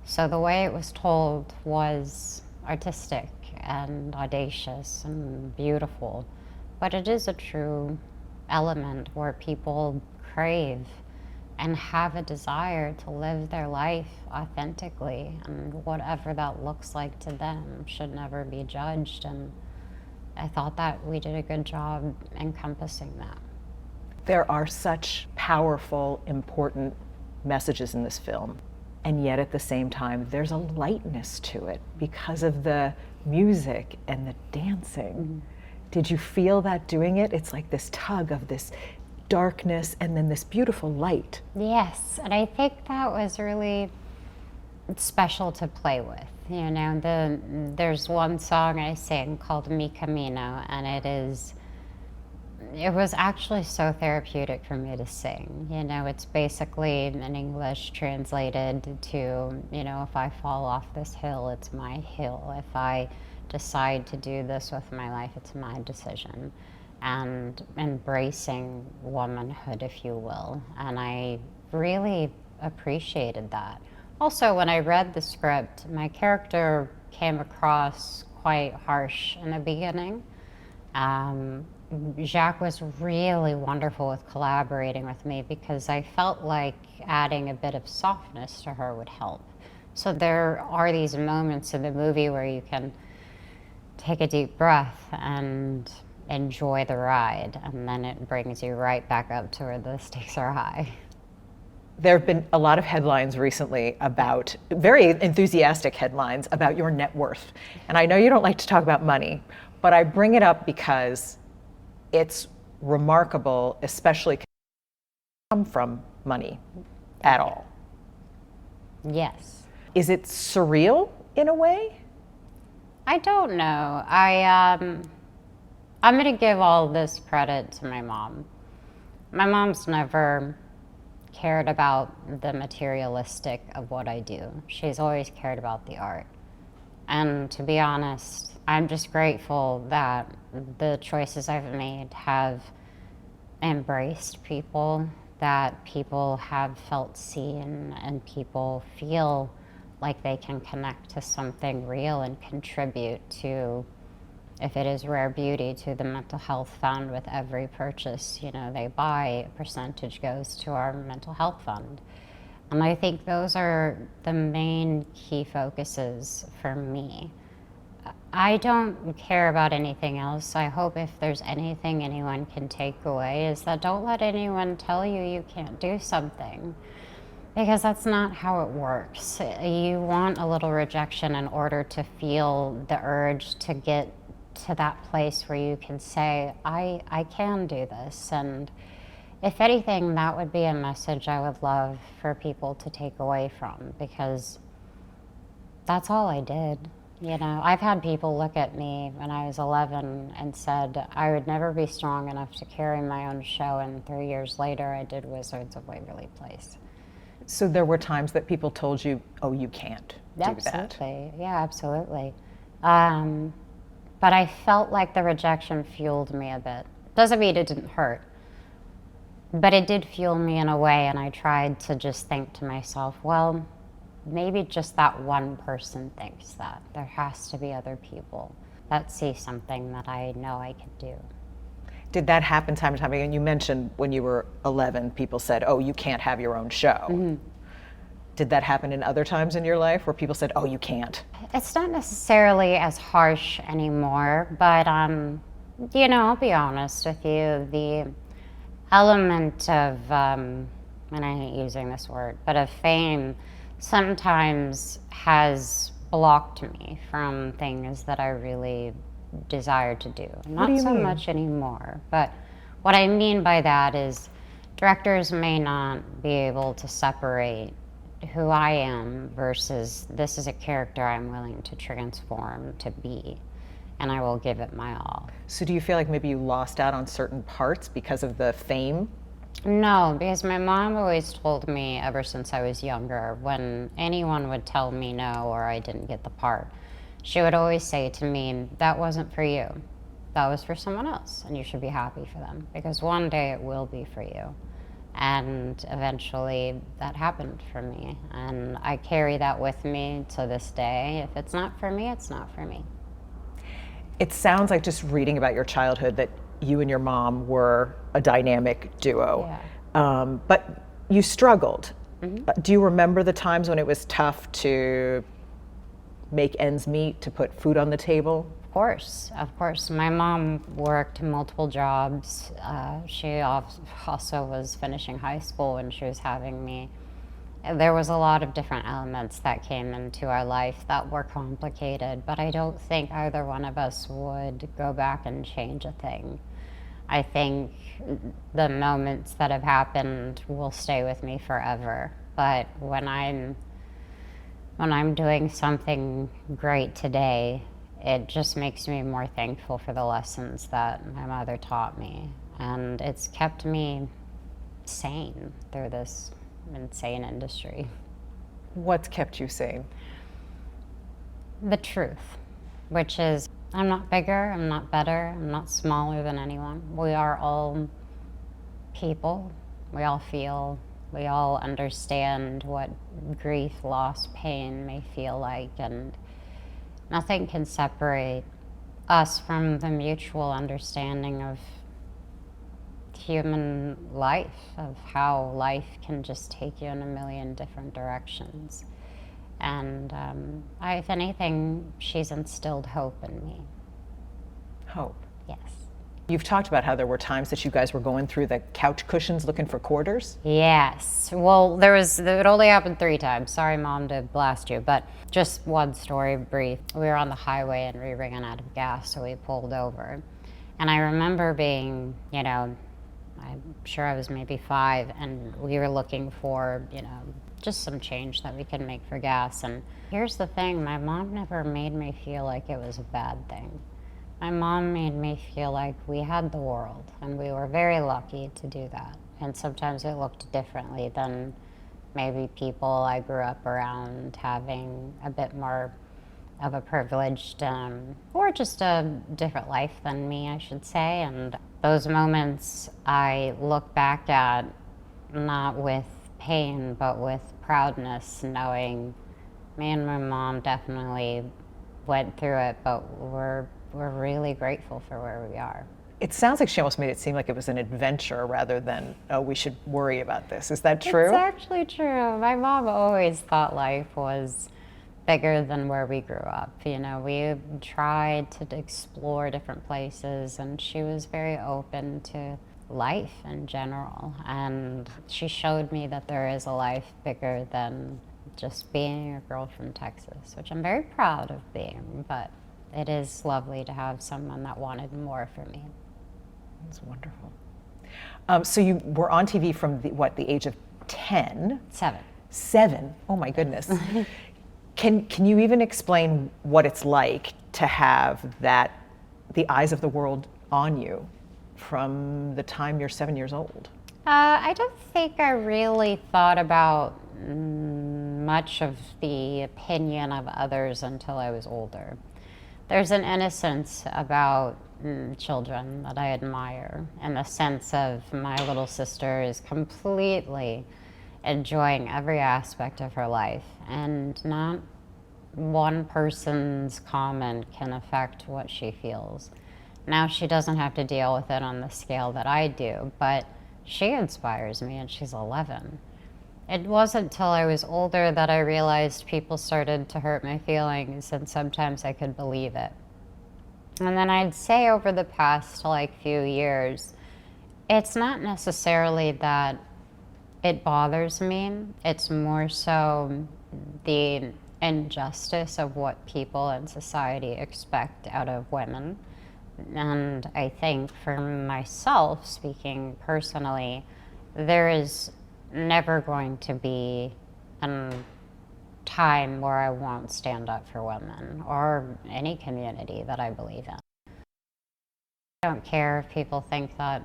So the way it was told was artistic and audacious and beautiful, but it is a true element where people crave and have a desire to live their life authentically, and whatever that looks like to them should never be judged. And I thought that we did a good job encompassing that. There are such powerful, important messages in this film, and yet at the same time, there's a lightness to it because of the music and the dancing. Mm-hmm. Did you feel that doing it? It's like this tug of this darkness and then this beautiful light. Yes, and I think that was really special to play with. There's one song I sing called Mi Camino, and it was actually so therapeutic for me to sing. It's basically in English translated to, if I fall off this hill, it's my hill. If I decide to do this with my life, it's my decision. And embracing womanhood, if you will. And I really appreciated that. Also, when I read the script, my character came across quite harsh in the beginning. Jacques was really wonderful with collaborating with me because I felt like adding a bit of softness to her would help. So there are these moments in the movie where you can take a deep breath and enjoy the ride, and then it brings you right back up to where the stakes are high. There have been a lot of headlines recently about, very enthusiastic headlines about your net worth. And I know you don't like to talk about money, but I bring it up because it's remarkable, especially come from money at all. Yes. Is it surreal in a way? I don't know. I'm going to give all this credit to my mom. My mom's never cared about the materialistic of what I do. She's always cared about the art. And to be honest, I'm just grateful that the choices I've made have embraced people, that people have felt seen, and people feel like they can connect to something real and contribute to, if it is rare beauty, to the mental health fund. With every purchase, they buy, a percentage goes to our mental health fund. And I think those are the main key focuses for me. I don't care about anything else. I hope if there's anything anyone can take away is that don't let anyone tell you you can't do something, because that's not how it works. You want a little rejection in order to feel the urge to get to that place where you can say, I can do this. And if anything, that would be a message I would love for people to take away from, because that's all I did. I've had people look at me when I was 11 and said I would never be strong enough to carry my own show, and 3 years later I did Wizards of Waverly Place. So there were times that people told you, oh, you can't do that. Absolutely. Yeah, absolutely. But I felt like the rejection fueled me a bit. Doesn't mean it didn't hurt, but it did fuel me in a way, and I tried to just think to myself, well, maybe just that one person thinks that. There has to be other people that see something that I know I could do. Did that happen time and time again? You mentioned when you were 11, people said, oh, you can't have your own show. Mm-hmm. Did that happen in other times in your life where people said, oh, you can't? It's not necessarily as harsh anymore, but, I'll be honest with you, the element of, and I hate using this word, but of fame sometimes has blocked me from things that I really desire to do. Not so much anymore, but what I mean by that is directors may not be able to separate who I am versus this is a character I'm willing to transform to be, and I will give it my all. So do you feel like maybe you lost out on certain parts because of the fame? No, because my mom always told me ever since I was younger, when anyone would tell me no or I didn't get the part, she would always say to me, that wasn't for you. That was for someone else, and you should be happy for them, because one day it will be for you. And eventually that happened for me, and I carry that with me to this day. If it's not for me, it's not for me. It sounds like, just reading about your childhood, that you and your mom were a dynamic duo. Yeah. But you struggled. Mm-hmm. Do you remember the times when it was tough to make ends meet, to put food on the table? Of course. My mom worked multiple jobs. She also was finishing high school when she was having me. There was a lot of different elements that came into our life that were complicated, but I don't think either one of us would go back and change a thing. I think the moments that have happened will stay with me forever. But when I'm doing something great today, it just makes me more thankful for the lessons that my mother taught me. And it's kept me sane through this insane industry. What's kept you sane? The truth, which is I'm not bigger, I'm not better, I'm not smaller than anyone. We are all people. We all feel. We all understand what grief, loss, pain may feel like, and nothing can separate us from the mutual understanding of human life, of how life can just take you in a million different directions. And if anything, she's instilled hope in me. Hope. Yes. You've talked about how there were times that you guys were going through the couch cushions looking for quarters. Yes. Well, it only happened 3 times. Sorry, Mom, to blast you, but just one story brief. We were on the highway and we ran out of gas, so we pulled over. And I remember being, I'm sure I was maybe 5, and we were looking for, just some change that we could make for gas. And here's the thing, my mom never made me feel like it was a bad thing. My mom made me feel like we had the world, and we were very lucky to do that. And sometimes it looked differently than maybe people I grew up around having a bit more of a privileged, or just a different life than me, I should say. And those moments I look back at not with pain, but with proudness, knowing me and my mom definitely went through it, but we're really grateful for where we are. It sounds like she almost made it seem like it was an adventure rather than, oh, we should worry about this. Is that true? It's actually true. My mom always thought life was bigger than where we grew up. We tried to explore different places, and she was very open to life in general. And she showed me that there is a life bigger than just being a girl from Texas, which I'm very proud of being, but it is lovely to have someone that wanted more for me. That's wonderful. So you were on TV from the age of 10? 7. 7? Oh my goodness. Can you even explain what it's like to have the eyes of the world on you from the time you're 7 years old? I don't think I really thought about much of the opinion of others until I was older. There's an innocence about children that I admire, in the sense of my little sister is completely enjoying every aspect of her life, and not one person's comment can affect what she feels. Now she doesn't have to deal with it on the scale that I do, but she inspires me, and she's 11. It wasn't until I was older that I realized people started to hurt my feelings, and sometimes I could believe it. And then I'd say over the past few years, it's not necessarily that it bothers me, it's more so the injustice of what people in society expect out of women. And I think for myself, speaking personally, there is never going to be a time where I won't stand up for women or any community that I believe in. I don't care if people think that,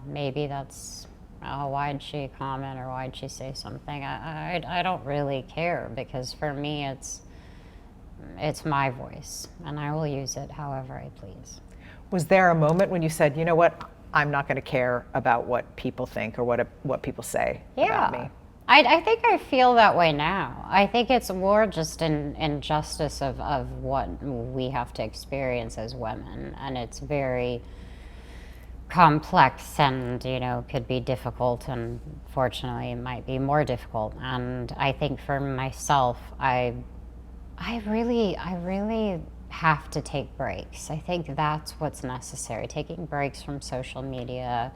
maybe that's, oh, why'd she comment or why'd she say something? I don't really care, because for me it's my voice, and I will use it however I please. Was there a moment when you said, you know what, I'm not going to care about what people think or what people say about me? I think I feel that way now. I think it's more just an injustice of what we have to experience as women, and it's very complex and, could be difficult, and fortunately it might be more difficult. And I think for myself, I really have to take breaks. I think that's what's necessary, taking breaks from social media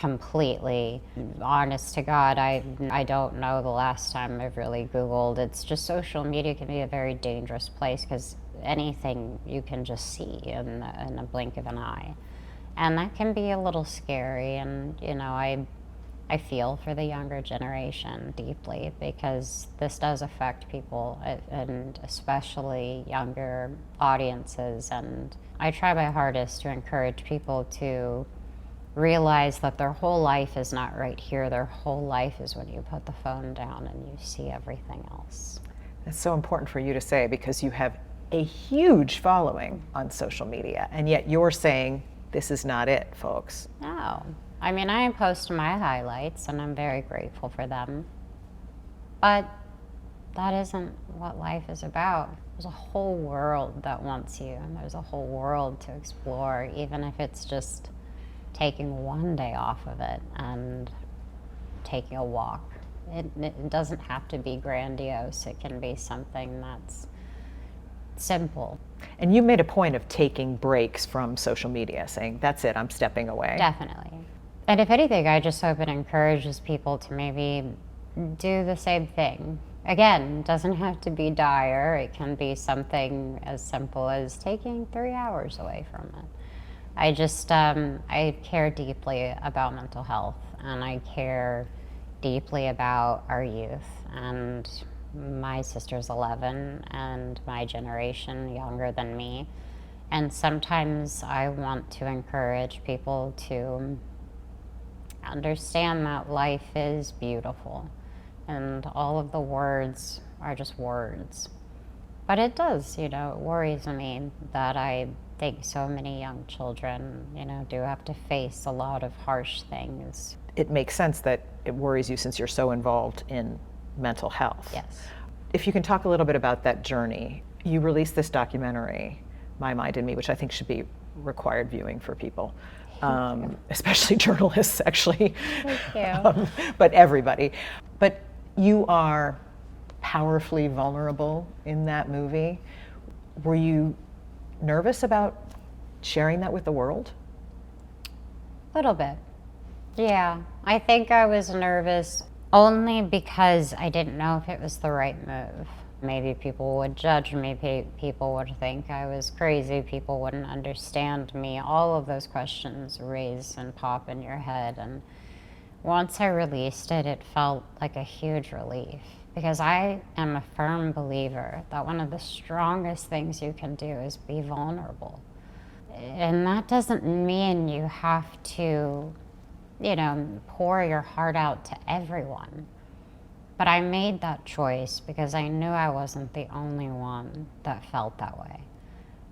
completely. Honest to God, I don't know the last time I've really Googled. It's just social media can be a very dangerous place, because anything you can just see in a blink of an eye. And that can be a little scary, and I feel for the younger generation deeply, because this does affect people, and especially younger audiences. And I try my hardest to encourage people to realize that their whole life is not right here. Their whole life is when you put the phone down and you see everything else. That's so important for you to say, because you have a huge following on social media, and yet you're saying, this is not it, folks. No. I mean, I post my highlights, and I'm very grateful for them. But that isn't what life is about. There's a whole world that wants you, and there's a whole world to explore, even if it's just taking one day off of it and taking a walk. It doesn't have to be grandiose. It can be something that's simple. And you made a point of taking breaks from social media, saying, that's it, I'm stepping away. Definitely. And if anything, I just hope it encourages people to maybe do the same thing. Again, it doesn't have to be dire. It can be something as simple as taking 3 hours away from it. I just, I care deeply about mental health, and I care deeply about our youth. And my sister's 11, and my generation younger than me. And sometimes I want to encourage people to understand that life is beautiful, and all of the words are just words. But it does, it worries me that I think so many young children, do have to face a lot of harsh things. It makes sense that it worries you since you're so involved in mental health. Yes. If you can talk a little bit about that journey. You released this documentary, My Mind and Me, which I think should be required viewing for people, especially journalists, actually. Thank you. But everybody. But you are powerfully vulnerable in that movie. Were you nervous about sharing that with the world? A little bit. Yeah. I think I was nervous only because I didn't know if it was the right move. Maybe people would judge me, people would think I was crazy, people wouldn't understand me. All of those questions raise and pop in your head. And once I released it, it felt like a huge relief, because I am a firm believer that one of the strongest things you can do is be vulnerable. And that doesn't mean you have to, pour your heart out to everyone. But I made that choice because I knew I wasn't the only one that felt that way.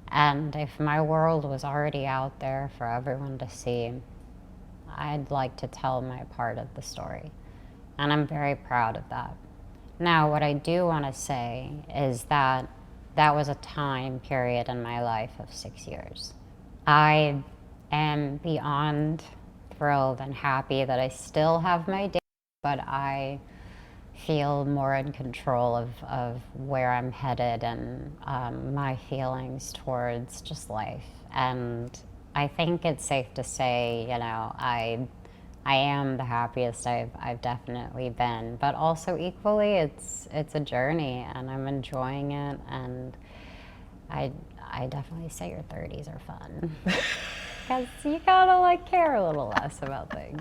And if my world was already out there for everyone to see, I'd like to tell my part of the story. And I'm very proud of that. Now, what I do want to say is that that was a time period in my life of 6 years. I am beyond thrilled and happy that I still have my day, but I feel more in control of where I'm headed and my feelings towards just life. And I think it's safe to say, I am the happiest I've definitely been, but also equally it's a journey, and I'm enjoying it. And I definitely say your 30s are fun because you gotta care a little less about things.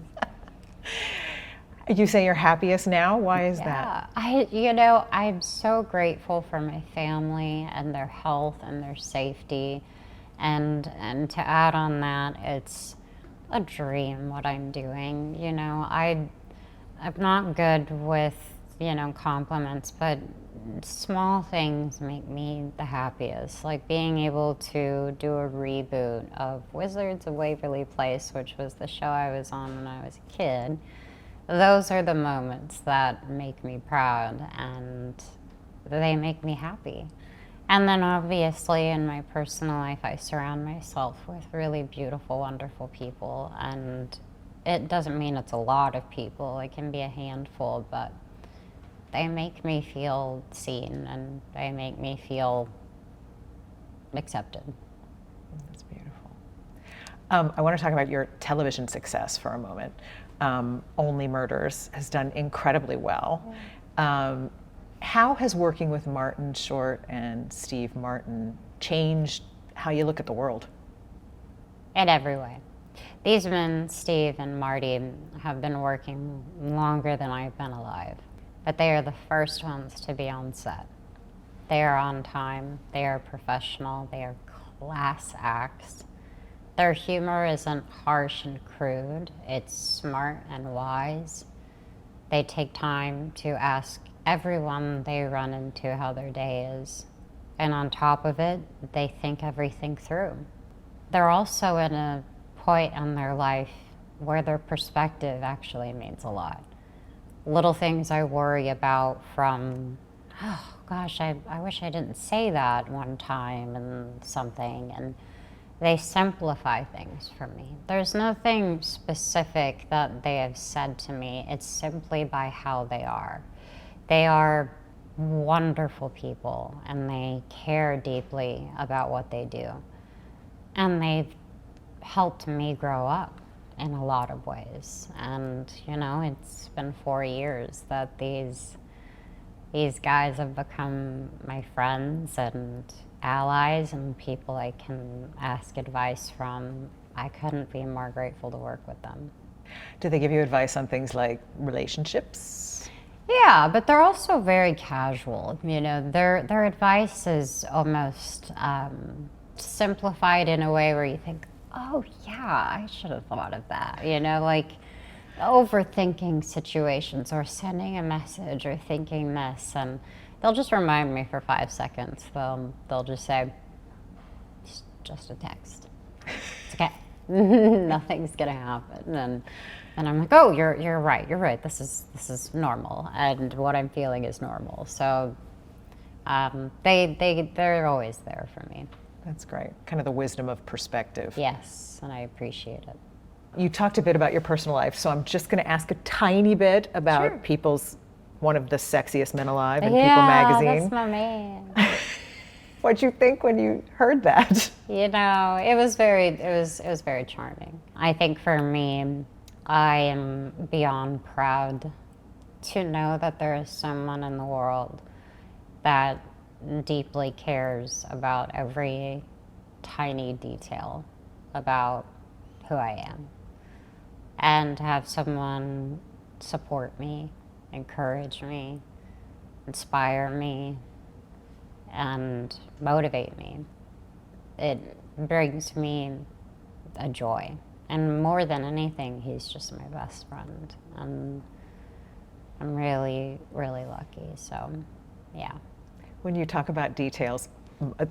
You say you're happiest now? Why is that? I'm so grateful for my family and their health and their safety. And to add on that, it's a dream what I'm doing. I'm not good with, compliments, but small things make me the happiest. Like being able to do a reboot of Wizards of Waverly Place, which was the show I was on when I was a kid. Those are the moments that make me proud, and they make me happy. And then obviously in my personal life, I surround myself with really beautiful, wonderful people. And it doesn't mean it's a lot of people. It can be a handful, but they make me feel seen, and they make me feel accepted. That's beautiful. I want to talk about your television success for a moment. Only Murders has done incredibly well. How has working with Martin Short and Steve Martin changed how you look at the world? In every way. These men, Steve and Marty, have been working longer than I've been alive, but they are the first ones to be on set. They are on time, they are professional, they are class acts. Their humor isn't harsh and crude, it's smart and wise. They take time to ask everyone they run into how their day is. And on top of it, they think everything through. They're also in a point in their life where their perspective actually means a lot. Little things I worry about from, oh gosh, I wish I didn't say that one time and something. And they simplify things for me. There's nothing specific that they have said to me. It's simply by how they are. They are wonderful people, and they care deeply about what they do. And they've helped me grow up in a lot of ways. And, you know, it's been 4 years that these guys have become my friends and allies and people I can ask advice from. I couldn't be more grateful to work with them. Do they give you advice on things like relationships? Yeah, but they're also very casual. You know, their advice is almost simplified in a way where you think, oh yeah, I should have thought of that. You know, like overthinking situations or sending a message or thinking this, and they'll just remind me for 5 seconds. They'll just say, it's just a text. It's okay. Nothing's gonna happen. And I'm like, oh, you're right. This is normal, and what I'm feeling is normal. So they're always there for me. That's great. Kind of the wisdom of perspective. Yes, and I appreciate it. You talked a bit about your personal life, so I'm just going to ask a tiny bit about Sure. People's, one of the sexiest men alive in Yeah, People magazine. that's my man. What'd you think when you heard that? You know, it was very charming. I think for me, I am beyond proud to know that there is someone in the world that deeply cares about every tiny detail about who I am. And to have someone support me, encourage me, inspire me, and motivate me, it brings me a joy. And more than anything, he's just my best friend. And I'm really, really lucky. So, yeah. When you talk about details,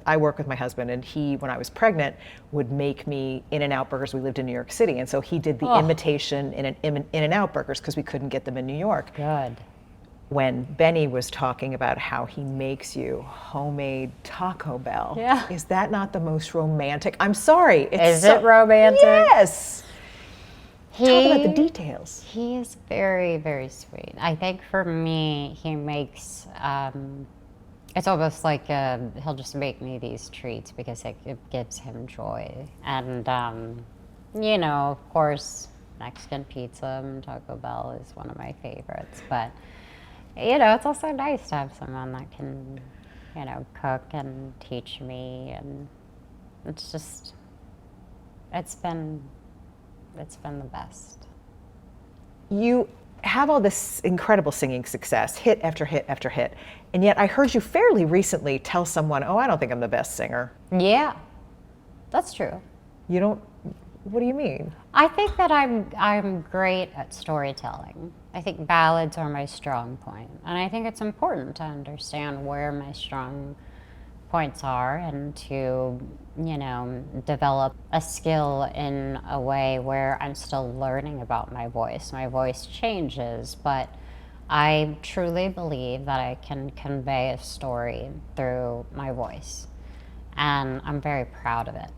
I work with my husband, and he, when I was pregnant, would make me In-N-Out burgers. We lived in New York City, and so he did the imitation In-N-Out burgers because we couldn't get them in New York. Good. When Benny was talking about how he makes you homemade Taco Bell, Yeah. is that not the most romantic? I'm sorry. Is it romantic? Yes. Talk about the He- details. He is very, very sweet. I think for me, he makes, it's almost like he'll just make me these treats because it gives him joy. And, you know, of course, Mexican pizza and Taco Bell is one of my favorites. But, you know, it's also nice to have someone that can, you know, cook and teach me. And it's just, it's been the best. You have all this incredible singing success, hit after hit after hit, and yet I heard you fairly recently tell someone, oh, I don't think I'm the best singer. Yeah, that's true. You don't, what do you mean? I think that I'm great at storytelling. I think ballads are my strong point, and I think it's important to understand where my strong points are and to, you know, develop a skill in a way where I'm still learning about my voice. My voice changes, but I truly believe that I can convey a story through my voice, and I'm very proud of it.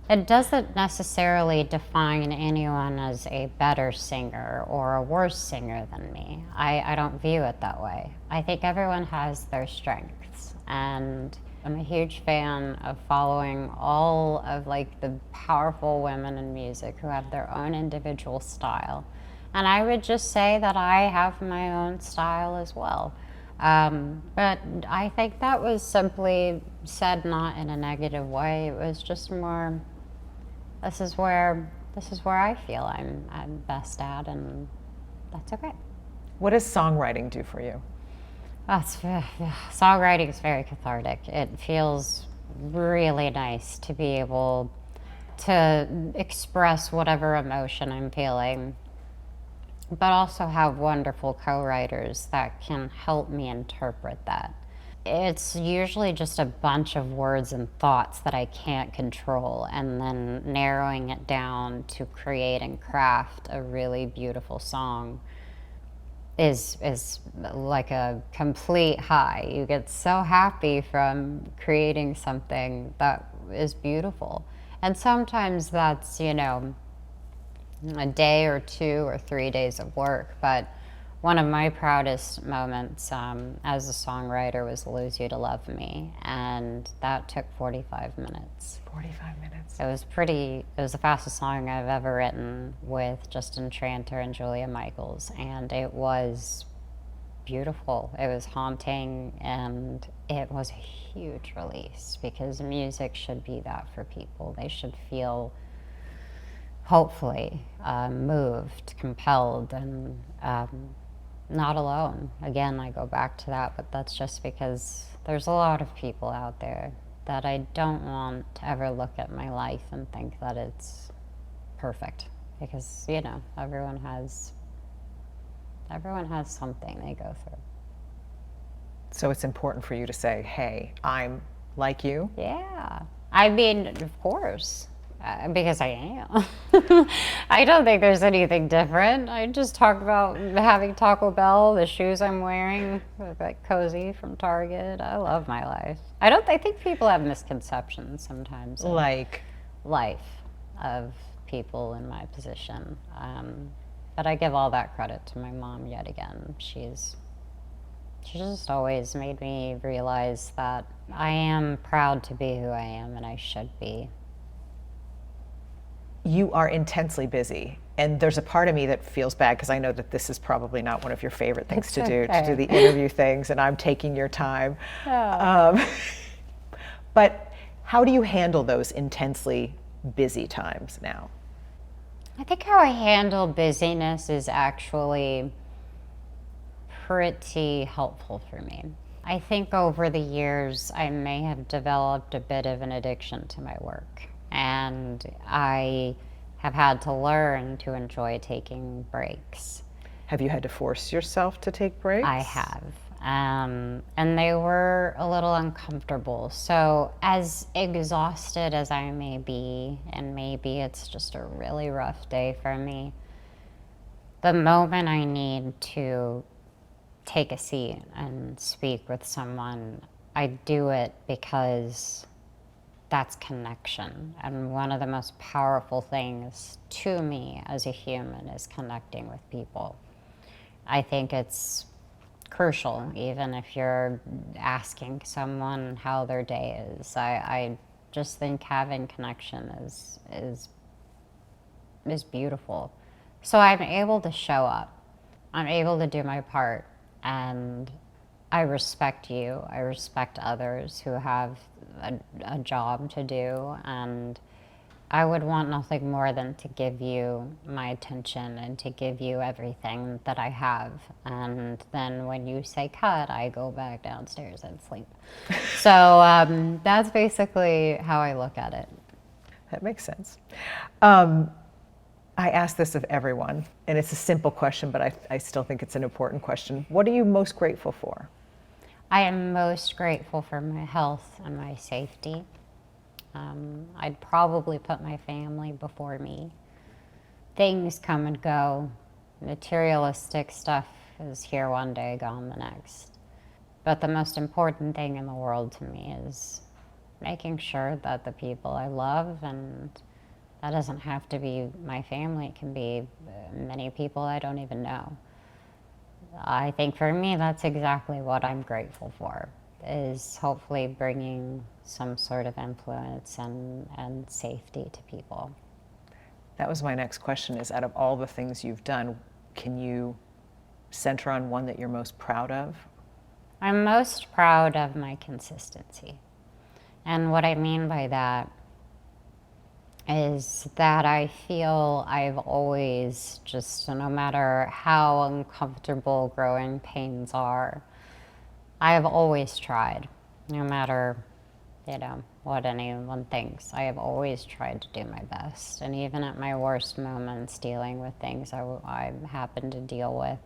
It doesn't necessarily define anyone as a better singer or a worse singer than me. I don't view it that way. I think everyone has their strengths, and I'm a huge fan of following all of like the powerful women in music who have their own individual style. And I would just say that I have my own style as well. But I think that was simply said not in a negative way. It was just more, this is where I feel I'm best at, and that's okay. What does songwriting do for you? Songwriting is very cathartic. It feels really nice to be able to express whatever emotion I'm feeling, but also have wonderful co-writers that can help me interpret that. It's usually just a bunch of words and thoughts that I can't control, and then narrowing it down to create and craft a really beautiful song is like a complete high. You get so happy from creating something that is beautiful. And sometimes that's, you know, a day or 2 or 3 days of work. But one of my proudest moments as a songwriter was Lose You to Love Me, and that took 45 minutes. 45 minutes. It was the fastest song I've ever written with Justin Tranter and Julia Michaels, and it was beautiful. It was haunting, and it was a huge release, because music should be that for people. They should feel, hopefully, moved, compelled, and not alone. Again, I go back to that, but that's just because there's a lot of people out there that I don't want to ever look at my life and think that it's perfect, because, you know, everyone has something they go through. So it's important for you to say, hey, I'm like you? Yeah. I mean, of course, because I am. I don't think there's anything different. I just talk about having Taco Bell, the shoes I'm wearing, like cozy from Target. I love my life. I think people have misconceptions sometimes of Like, life, of people in my position. But I give all that credit to my mom yet again. She just always made me realize that I am proud to be who I am, and I should be. you are intensely busy. And there's a part of me that feels bad, because I know that this is probably not one of your favorite things It's to do okay. the interview things, and I'm taking your time. Oh. But how do you handle those intensely busy times now? I think how I handle busyness is actually pretty helpful for me. I think over the years I may have developed a bit of an addiction to my work, and I have had to learn to enjoy taking breaks. Have you had to force yourself to take breaks? I have. And they were a little uncomfortable. So, as exhausted as I may be, and maybe it's just a really rough day for me, the moment I need to take a seat and speak with someone, I do it because that's connection. And one of the most powerful things to me as a human is connecting with people. I think it's crucial, even if you're asking someone how their day is. I just think having connection is beautiful. So I'm able to show up. I'm able to do my part, and I respect you. I respect others who have a job to do, and I would want nothing more than to give you my attention and to give you everything that I have. And then when you say cut, I go back downstairs and sleep. So that's basically how I look at it. That makes sense. I ask this of everyone, and it's a simple question, but I still think it's an important question. What are you most grateful for? I am most grateful for my health and my safety. I'd probably put my family before me. Things come and go. Materialistic stuff is here one day, gone the next. But the most important thing in the world to me is making sure that the people I love, and that doesn't have to be my family, it can be many people I don't even know. I think for me, that's exactly what I'm grateful for, is hopefully bringing some sort of influence and safety to people. That was my next question, is out of all the things you've done, can you center on one that you're most proud of? I'm most proud of my consistency. And what I mean by that is that I feel I've always, just no matter how uncomfortable growing pains are, I have always tried, no matter, what anyone thinks. I have always tried to do my best. And even at my worst moments, dealing with things I happen to deal with,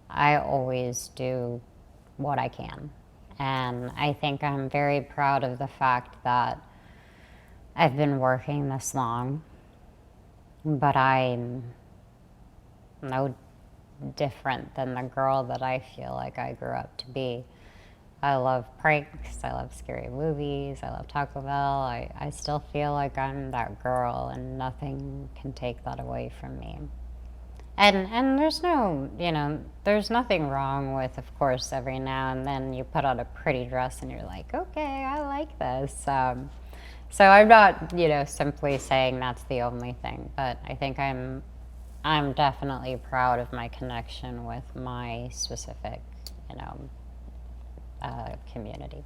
I always do what I can. And I think I'm very proud of the fact that I've been working this long, but I'm no different than the girl that I feel like I grew up to be. I love pranks. I love scary movies. I love Taco Bell. I still feel like I'm that girl, and nothing can take that away from me. And there's no, there's nothing wrong with, of course, every now and then you put on a pretty dress and you're like, okay, I like this. So I'm not, simply saying that's the only thing, but I think I'm definitely proud of my connection with my specific, community.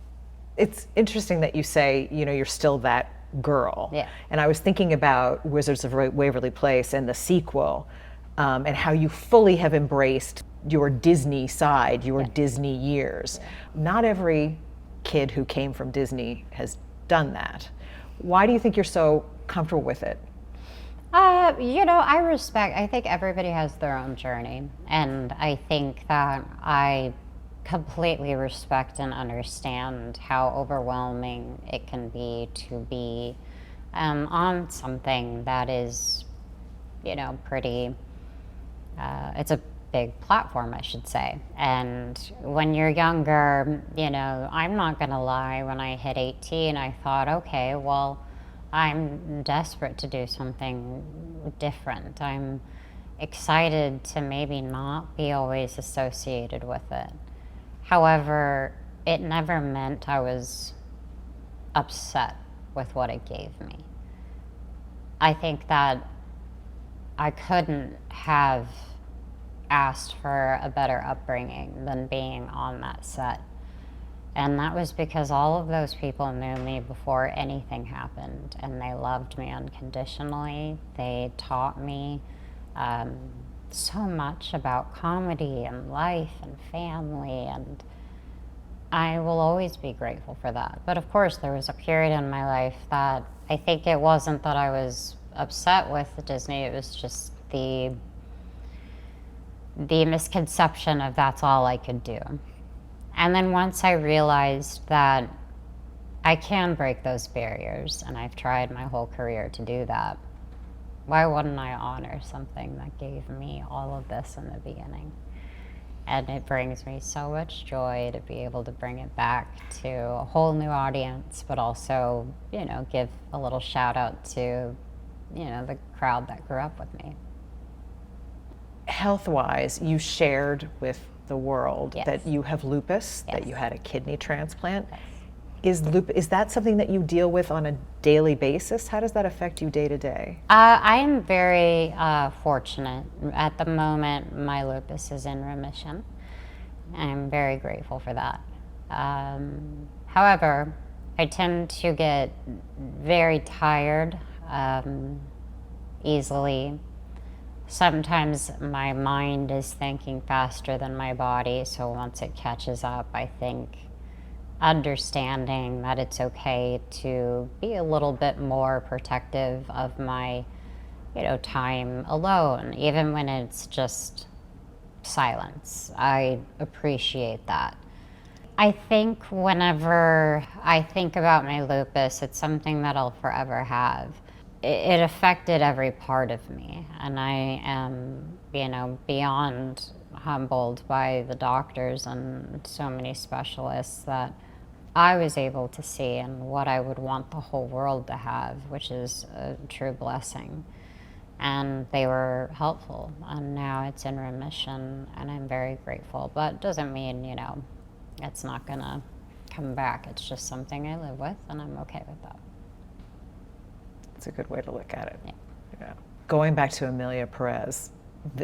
It's interesting that you say, you're still that girl. Yeah. And I was thinking about Wizards of Waverly Place and the sequel, and how you fully have embraced your Disney side, your Disney years. Yeah. Not every kid who came from Disney has done that. Why do you think you're so comfortable with it? I think everybody has their own journey. And I think that I completely respect and understand how overwhelming it can be to be on something that is, pretty, it's a big platform, I should say. And when you're younger, I'm not going to lie, when I hit 18, I thought, okay, well, I'm desperate to do something different. I'm excited to maybe not be always associated with it. However, it never meant I was upset with what it gave me. I think that I couldn't have asked for a better upbringing than being on that set. And that was because all of those people knew me before anything happened, and they loved me unconditionally. They taught me so much about comedy and life and family, and I will always be grateful for that. But of course, there was a period in my life that I think it wasn't that I was upset with Disney, it was just the misconception of that's all I could do. And then once I realized that I can break those barriers, and I've tried my whole career to do that, why wouldn't I honor something that gave me all of this in the beginning? And it brings me so much joy to be able to bring it back to a whole new audience, but also, give a little shout out to, the crowd that grew up with me. Health-wise, you shared with the world that you have lupus, Yes. that you had a kidney transplant. Yes. Is that something that you deal with on a daily basis? How does that affect you day to day? I am very fortunate. At the moment, my lupus is in remission. I'm very grateful for that. However, I tend to get very tired easily. Sometimes my mind is thinking faster than my body, so once it catches up, I think understanding that it's okay to be a little bit more protective of my, time alone, even when it's just silence. I appreciate that. I think whenever I think about my lupus, it's something that I'll forever have. It affected every part of me, and I am, beyond humbled by the doctors and so many specialists that I was able to see, and what I would want the whole world to have, which is a true blessing. And they were helpful, and now it's in remission, and I'm very grateful. But it doesn't mean, it's not gonna come back. It's just something I live with, and I'm okay with that. It's a good way to look at it. Yeah. Yeah. Going back to Emilia Perez,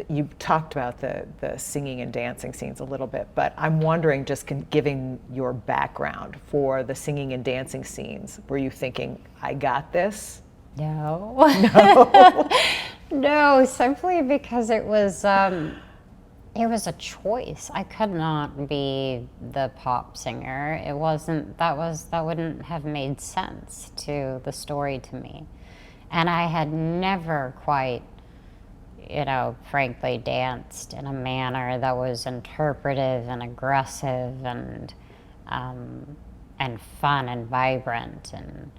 you talked about the singing and dancing scenes a little bit, but I'm wondering, just giving your background for the singing and dancing scenes, were you thinking, I got this? No. No. No, simply because it was a choice. I could not be the pop singer. It wasn't, that wouldn't have made sense to the story to me. And I had never quite, frankly, danced in a manner that was interpretive and aggressive and fun and vibrant, and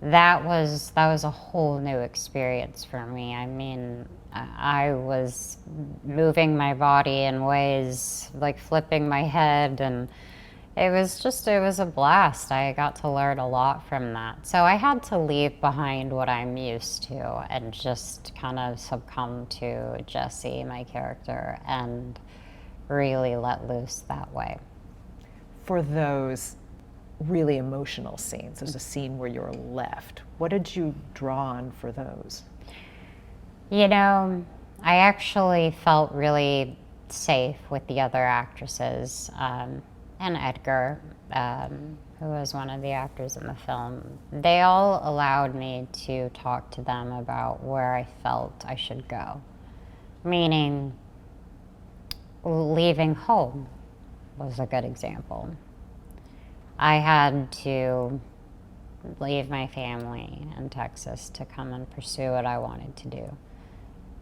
that was a whole new experience for me. I mean, I was moving my body in ways like flipping my head, and It was a blast. I got to learn a lot from that. So I had to leave behind what I'm used to and just kind of succumb to Jessie, my character, and really let loose that way. For those really emotional scenes, there's a scene where you're left. What did you draw on for those? You know, I actually felt really safe with the other actresses. And Edgar, who was one of the actors in the film, they all allowed me to talk to them about where I felt I should go. Meaning, leaving home was a good example. I had to leave my family in Texas to come and pursue what I wanted to do.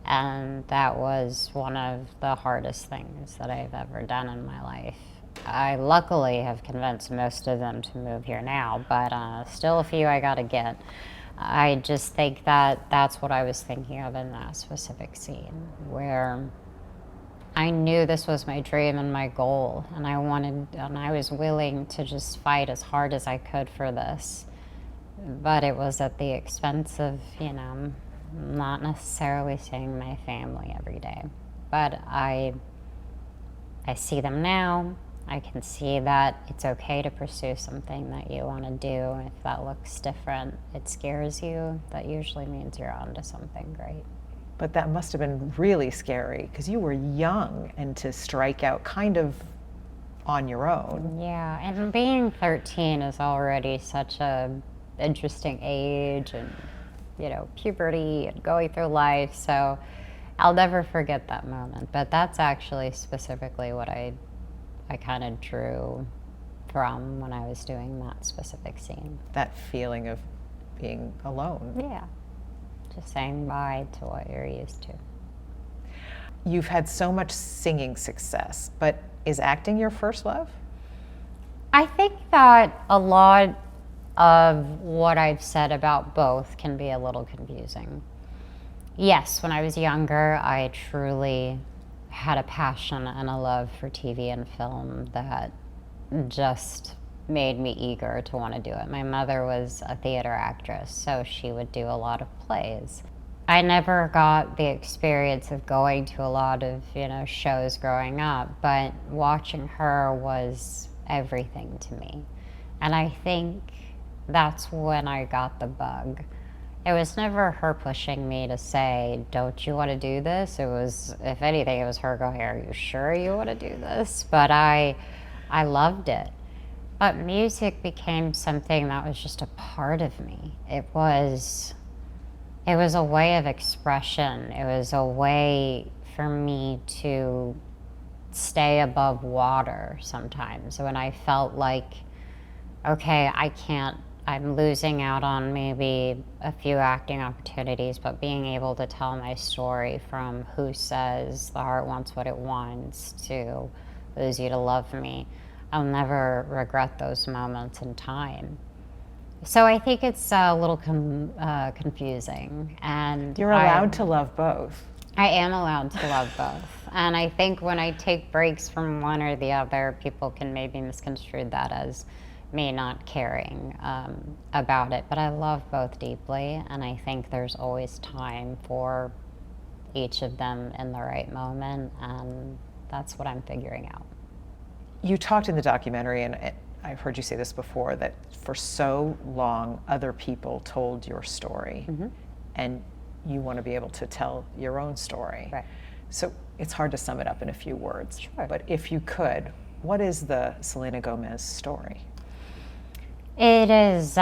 And that was one of the hardest things that I've ever done in my life. I luckily have convinced most of them to move here now, but still a few I gotta get. I just think that that's what I was thinking of in that specific scene, where I knew this was my dream and my goal, and I was willing to just fight as hard as I could for this. But it was at the expense of, not necessarily seeing my family every day. But I see them now. I can see that it's okay to pursue something that you want to do. If that looks different, it scares you, that usually means you're onto something great. But that must have been really scary because you were young, and to strike out kind of on your own. Yeah, and being 13 is already such a interesting age, and puberty and going through life, so I'll never forget that moment. But that's actually specifically what I kind of drew from when I was doing that specific scene. That feeling of being alone. Yeah, just saying bye to what you're used to. You've had so much singing success, but is acting your first love? I think that a lot of what I've said about both can be a little confusing. Yes, when I was younger, I truly had a passion and a love for TV and film that just made me eager to want to do it. My mother was a theater actress, so she would do a lot of plays. I never got the experience of going to a lot of, shows growing up, but watching her was everything to me. And I think that's when I got the bug. It was never her pushing me to say, don't you want to do this? It was, if anything, it was her going, are you sure you want to do this? But I loved it. But music became something that was just a part of me. It was a way of expression. It was a way for me to stay above water sometimes when I felt like, okay, I'm losing out on maybe a few acting opportunities, but being able to tell my story from Who Says the Heart Wants What It Wants to Lose You to Love Me, I'll never regret those moments in time. So I think it's a little confusing. And You're allowed to love both. I am allowed to love both. And I think when I take breaks from one or the other, people can maybe misconstrue that as me not caring about it. But I love both deeply, and I think there's always time for each of them in the right moment, and that's what I'm figuring out. You talked in the documentary, and I've heard you say this before, that for so long other people told your story, and you want to be able to tell your own story. Right. So it's hard to sum it up in a few words. Sure. But if you could, what is the Selena Gomez story? It is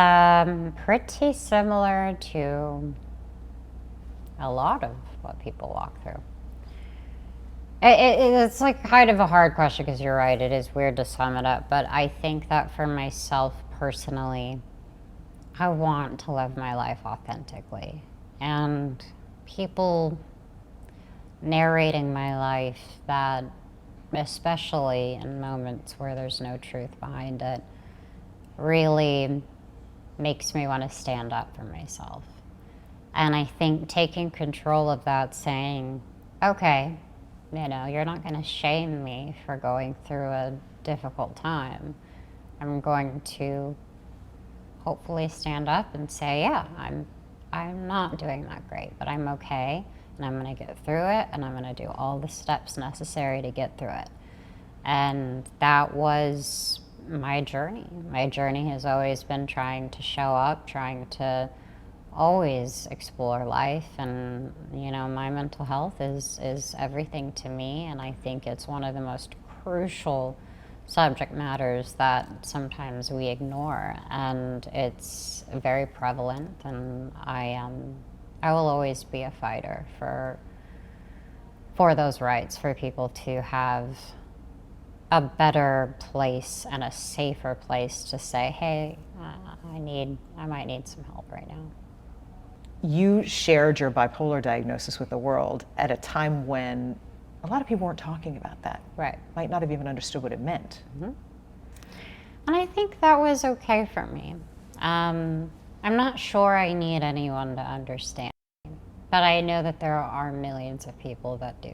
pretty similar to a lot of what people walk through. It's like kind of a hard question because you're right, it is weird to sum it up, but I think that for myself personally, I want to live my life authentically. And people narrating my life that, especially in moments where there's no truth behind it, really makes me want to stand up for myself. And I think taking control of that, saying, okay, you're not going to shame me for going through a difficult time. I'm going to hopefully stand up and say, yeah, I'm not doing that great, but I'm okay, and I'm going to get through it, and I'm going to do all the steps necessary to get through it. And that was my journey. My journey has always been trying to show up, trying to always explore life, and my mental health is everything to me, and I think it's one of the most crucial subject matters that sometimes we ignore, and it's very prevalent, and I will always be a fighter for those rights, for people to have a better place and a safer place to say, hey, I might need some help right now. You shared your bipolar diagnosis with the world at a time when a lot of people weren't talking about that. Right. Might not have even understood what it meant. Mm-hmm. And I think that was okay for me. I'm not sure I need anyone to understand, but I know that there are millions of people that do,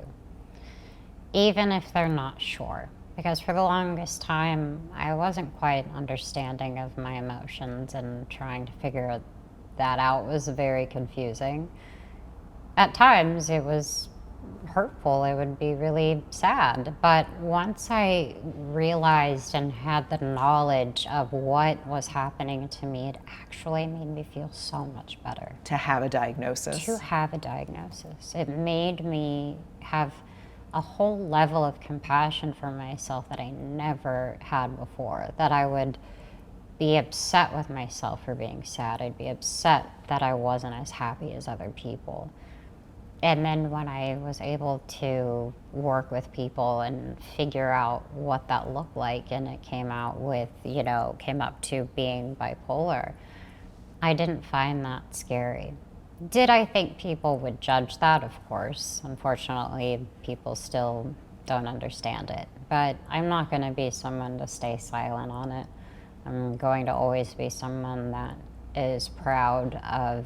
even if they're not sure. Because for the longest time, I wasn't quite understanding of my emotions, and trying to figure that out was very confusing. At times, it was hurtful. It would be really sad. But once I realized and had the knowledge of what was happening to me, it actually made me feel so much better. To have a diagnosis. To have a diagnosis. It made me have a whole level of compassion for myself that I never had before. That I would be upset with myself for being sad. I'd be upset that I wasn't as happy as other people. And then when I was able to work with people and figure out what that looked like, and it came out with, came up to being bipolar, I didn't find that scary. Did I think people would judge that? Of course. Unfortunately, people still don't understand it. But I'm not going to be someone to stay silent on it. I'm going to always be someone that is proud of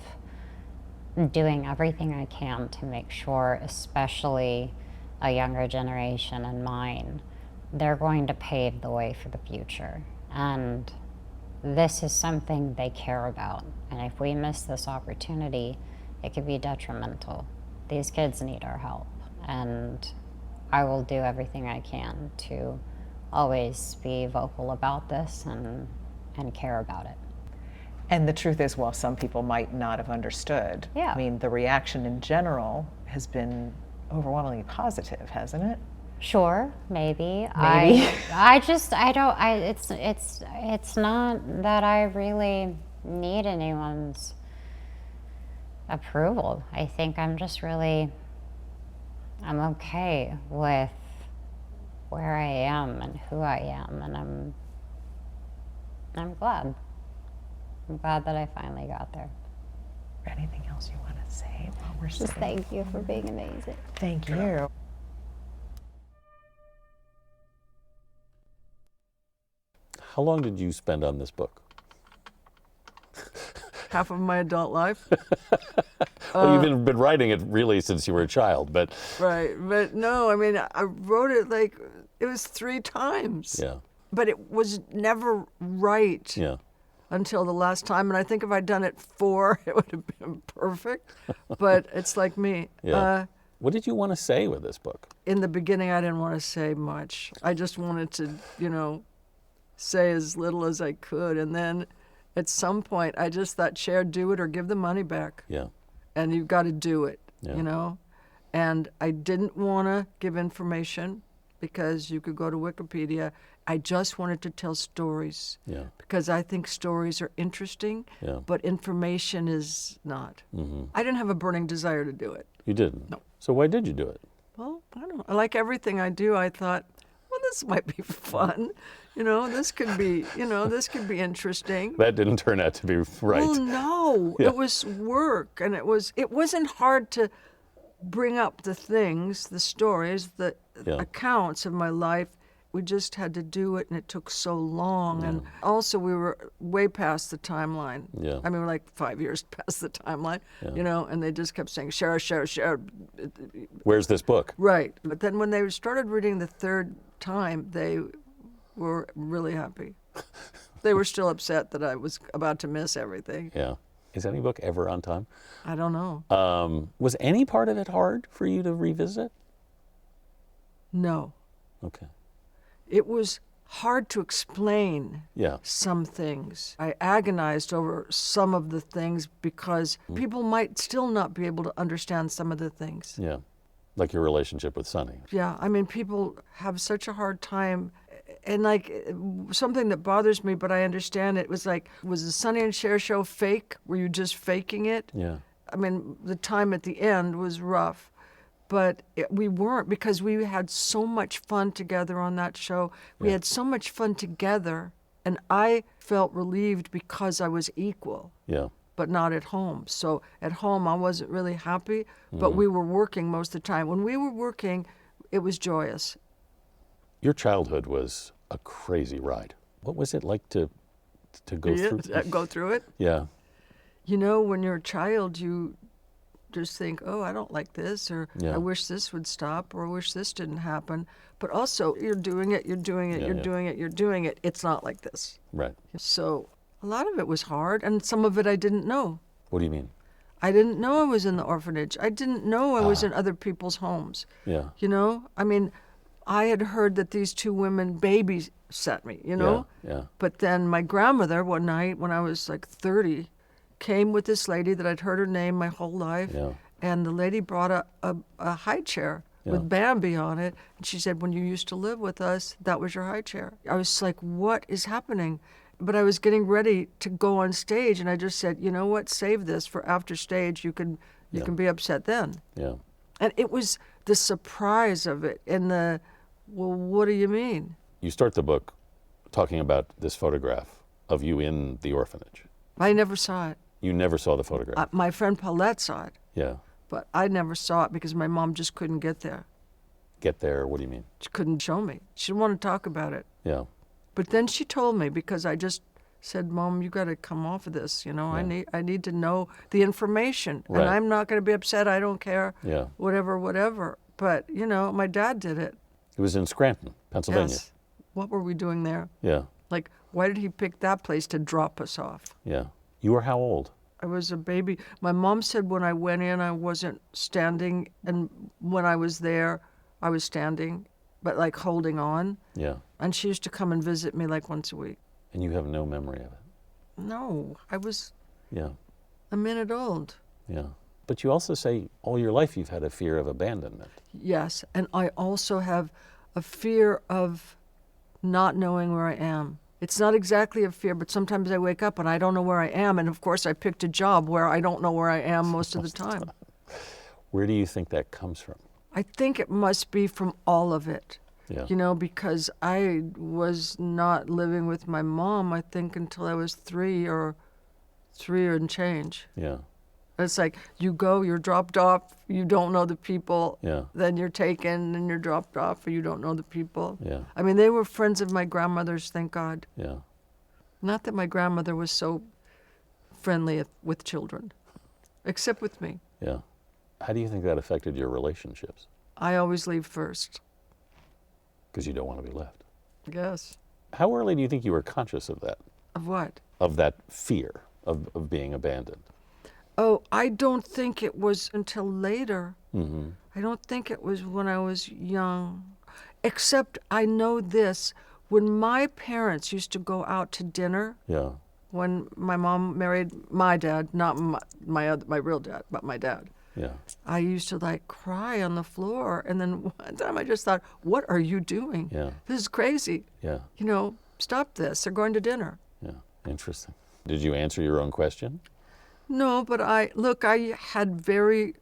doing everything I can to make sure, especially a younger generation and mine, they're going to pave the way for the future. And this is something they care about. And if we miss this opportunity, it could be detrimental. These kids need our help. And I will do everything I can to always be vocal about this and care about it. And the truth is, while some people might not have understood, Yeah. I mean, the reaction in general has been overwhelmingly positive, hasn't it? Sure, maybe. Maybe. It's not that I really need anyone's approval. I think I'm okay with where I am and who I am, and I'm glad. I'm glad that I finally got there. Anything else you want to say while we're Just sitting? thank you for being amazing. Thank you. How long did you spend on this book? Half of my adult life. Well, you've been writing it really since you were a child, but Right. But no, I mean, I wrote it it was 3 times. yeah, But it was never right yeah. until the last time. And I think if I'd done it 4, it would have been perfect. But it's like me. Yeah. What did you want to say with this book? In the beginning, I didn't want to say much. I just wanted to, say as little as I could. And then at some point, I just thought, Cher, do it or give the money back. Yeah, And you've got to do it, Yeah. And I didn't want to give information because you could go to Wikipedia. I just wanted to tell stories yeah, because I think stories are interesting, yeah. but information is not. Mm-hmm. I didn't have a burning desire to do it. You didn't? No. So why did you do it? Well, I don't know. Like everything I do, I thought, well, this might be fun. This could be, this could be interesting. That didn't turn out to be right. Well, no, Yeah. it was work, and it wasn't hard to bring up the things, the stories, the Yeah. accounts of my life. We just had to do it, and it took so long. And also, we were way past the timeline. Yeah. I mean, we're like 5 years past the timeline, Yeah. and they just kept saying, Cher, Cher, Cher. Where's this book? Right. But then when they started reading the third time, they were really happy. They were still upset that I was about to miss everything. Yeah. Is any book ever on time? I don't know. Was any part of it hard for you to revisit? No. Okay. It was hard to explain Yeah. some things. I agonized over some of the things because people might still not be able to understand some of the things. Yeah. Like your relationship with Sonny. Yeah, I mean, people have such a hard time. And like something that bothers me, but I understand it, was like, was the Sonny and Cher show fake? Were you just faking it? Yeah. I mean, the time at the end was rough, but we weren't, because we had so much fun together on that show. We had so much fun together, and I felt relieved because I was equal, Yeah. but not at home. So at home, I wasn't really happy, but we were working most of the time. When we were working, it was joyous. Your childhood was a crazy ride. What was it like to go through? Go through it. Yeah. You know, when you're a child, you just think, oh, I don't like this, or Yeah. I wish this would stop, or I wish this didn't happen. But also, you're doing it, you're doing it, Yeah, you're yeah. doing it, you're doing it. It's not like this. Right. So a lot of it was hard, and some of it I didn't know. What do you mean? I didn't know I was in the orphanage. I didn't know I was in other people's homes. Yeah. You know, I mean, I had heard that these two women babysat me, you know? Yeah. But then my grandmother, one night when I was like 30, came with this lady that I'd heard her name my whole life. Yeah. And the lady brought a high chair Yeah. with Bambi on it. And she said, when you used to live with us, that was your high chair. I was like, what is happening? But I was getting ready to go on stage, and I just said, you know what, save this for after stage. You can be upset then. Yeah. And it was the surprise of it and the, well, what do you mean? You start the book talking about this photograph of you in the orphanage. I never saw it. You never saw the photograph. My friend Paulette saw it, Yeah. but I never saw it because my mom just couldn't get there. Get there. What do you mean? She couldn't show me. She didn't want to talk about it. Yeah. But then she told me, because I just said, Mom, you got to come off of this. You know, Yeah. I need to know the information. Right. And I'm not going to be upset. I don't care. Yeah. Whatever. But, you know, my dad did it. It was in Scranton, Pennsylvania. Yes. What were we doing there? Yeah. Like, why did he pick that place to drop us off? Yeah. You were how old? I was a baby. My mom said when I went in, I wasn't standing. And when I was there, I was standing, but like holding on. Yeah. And she used to come and visit me like once a week. And you have no memory of it. No, I was Yeah. a minute old. Yeah. But you also say all your life you've had a fear of abandonment. Yes, and I also have a fear of not knowing where I am. It's not exactly a fear, but sometimes I wake up and I don't know where I am. And of course, I picked a job where I don't know where I am most of the time. Where do you think that comes from? I think it must be from all of it. Yeah. You know, because I was not living with my mom, I think, until I was three and change. Yeah. It's like you go, you're dropped off, you don't know the people. Yeah. Then you're taken and you're dropped off, or you don't know the people. Yeah. I mean, they were friends of my grandmother's, thank God. Yeah. Not that my grandmother was so friendly with children, except with me. Yeah. How do you think that affected your relationships? I always leave first, Because you don't want to be left. I guess. How early do you think you were conscious of that? Of what? Of that fear of being abandoned? Oh, I don't think it was until later. Mm-hmm. I don't think it was when I was young. Except I know this. When my parents used to go out to dinner, Yeah. when my mom married my dad, not my real dad, but my dad, Yeah. I used to like cry on the floor. And then one time I just thought, what are you doing? Yeah. This is crazy. Yeah. You know, stop this. They're going to dinner. Yeah. Interesting. Did you answer your own question? No, but I had very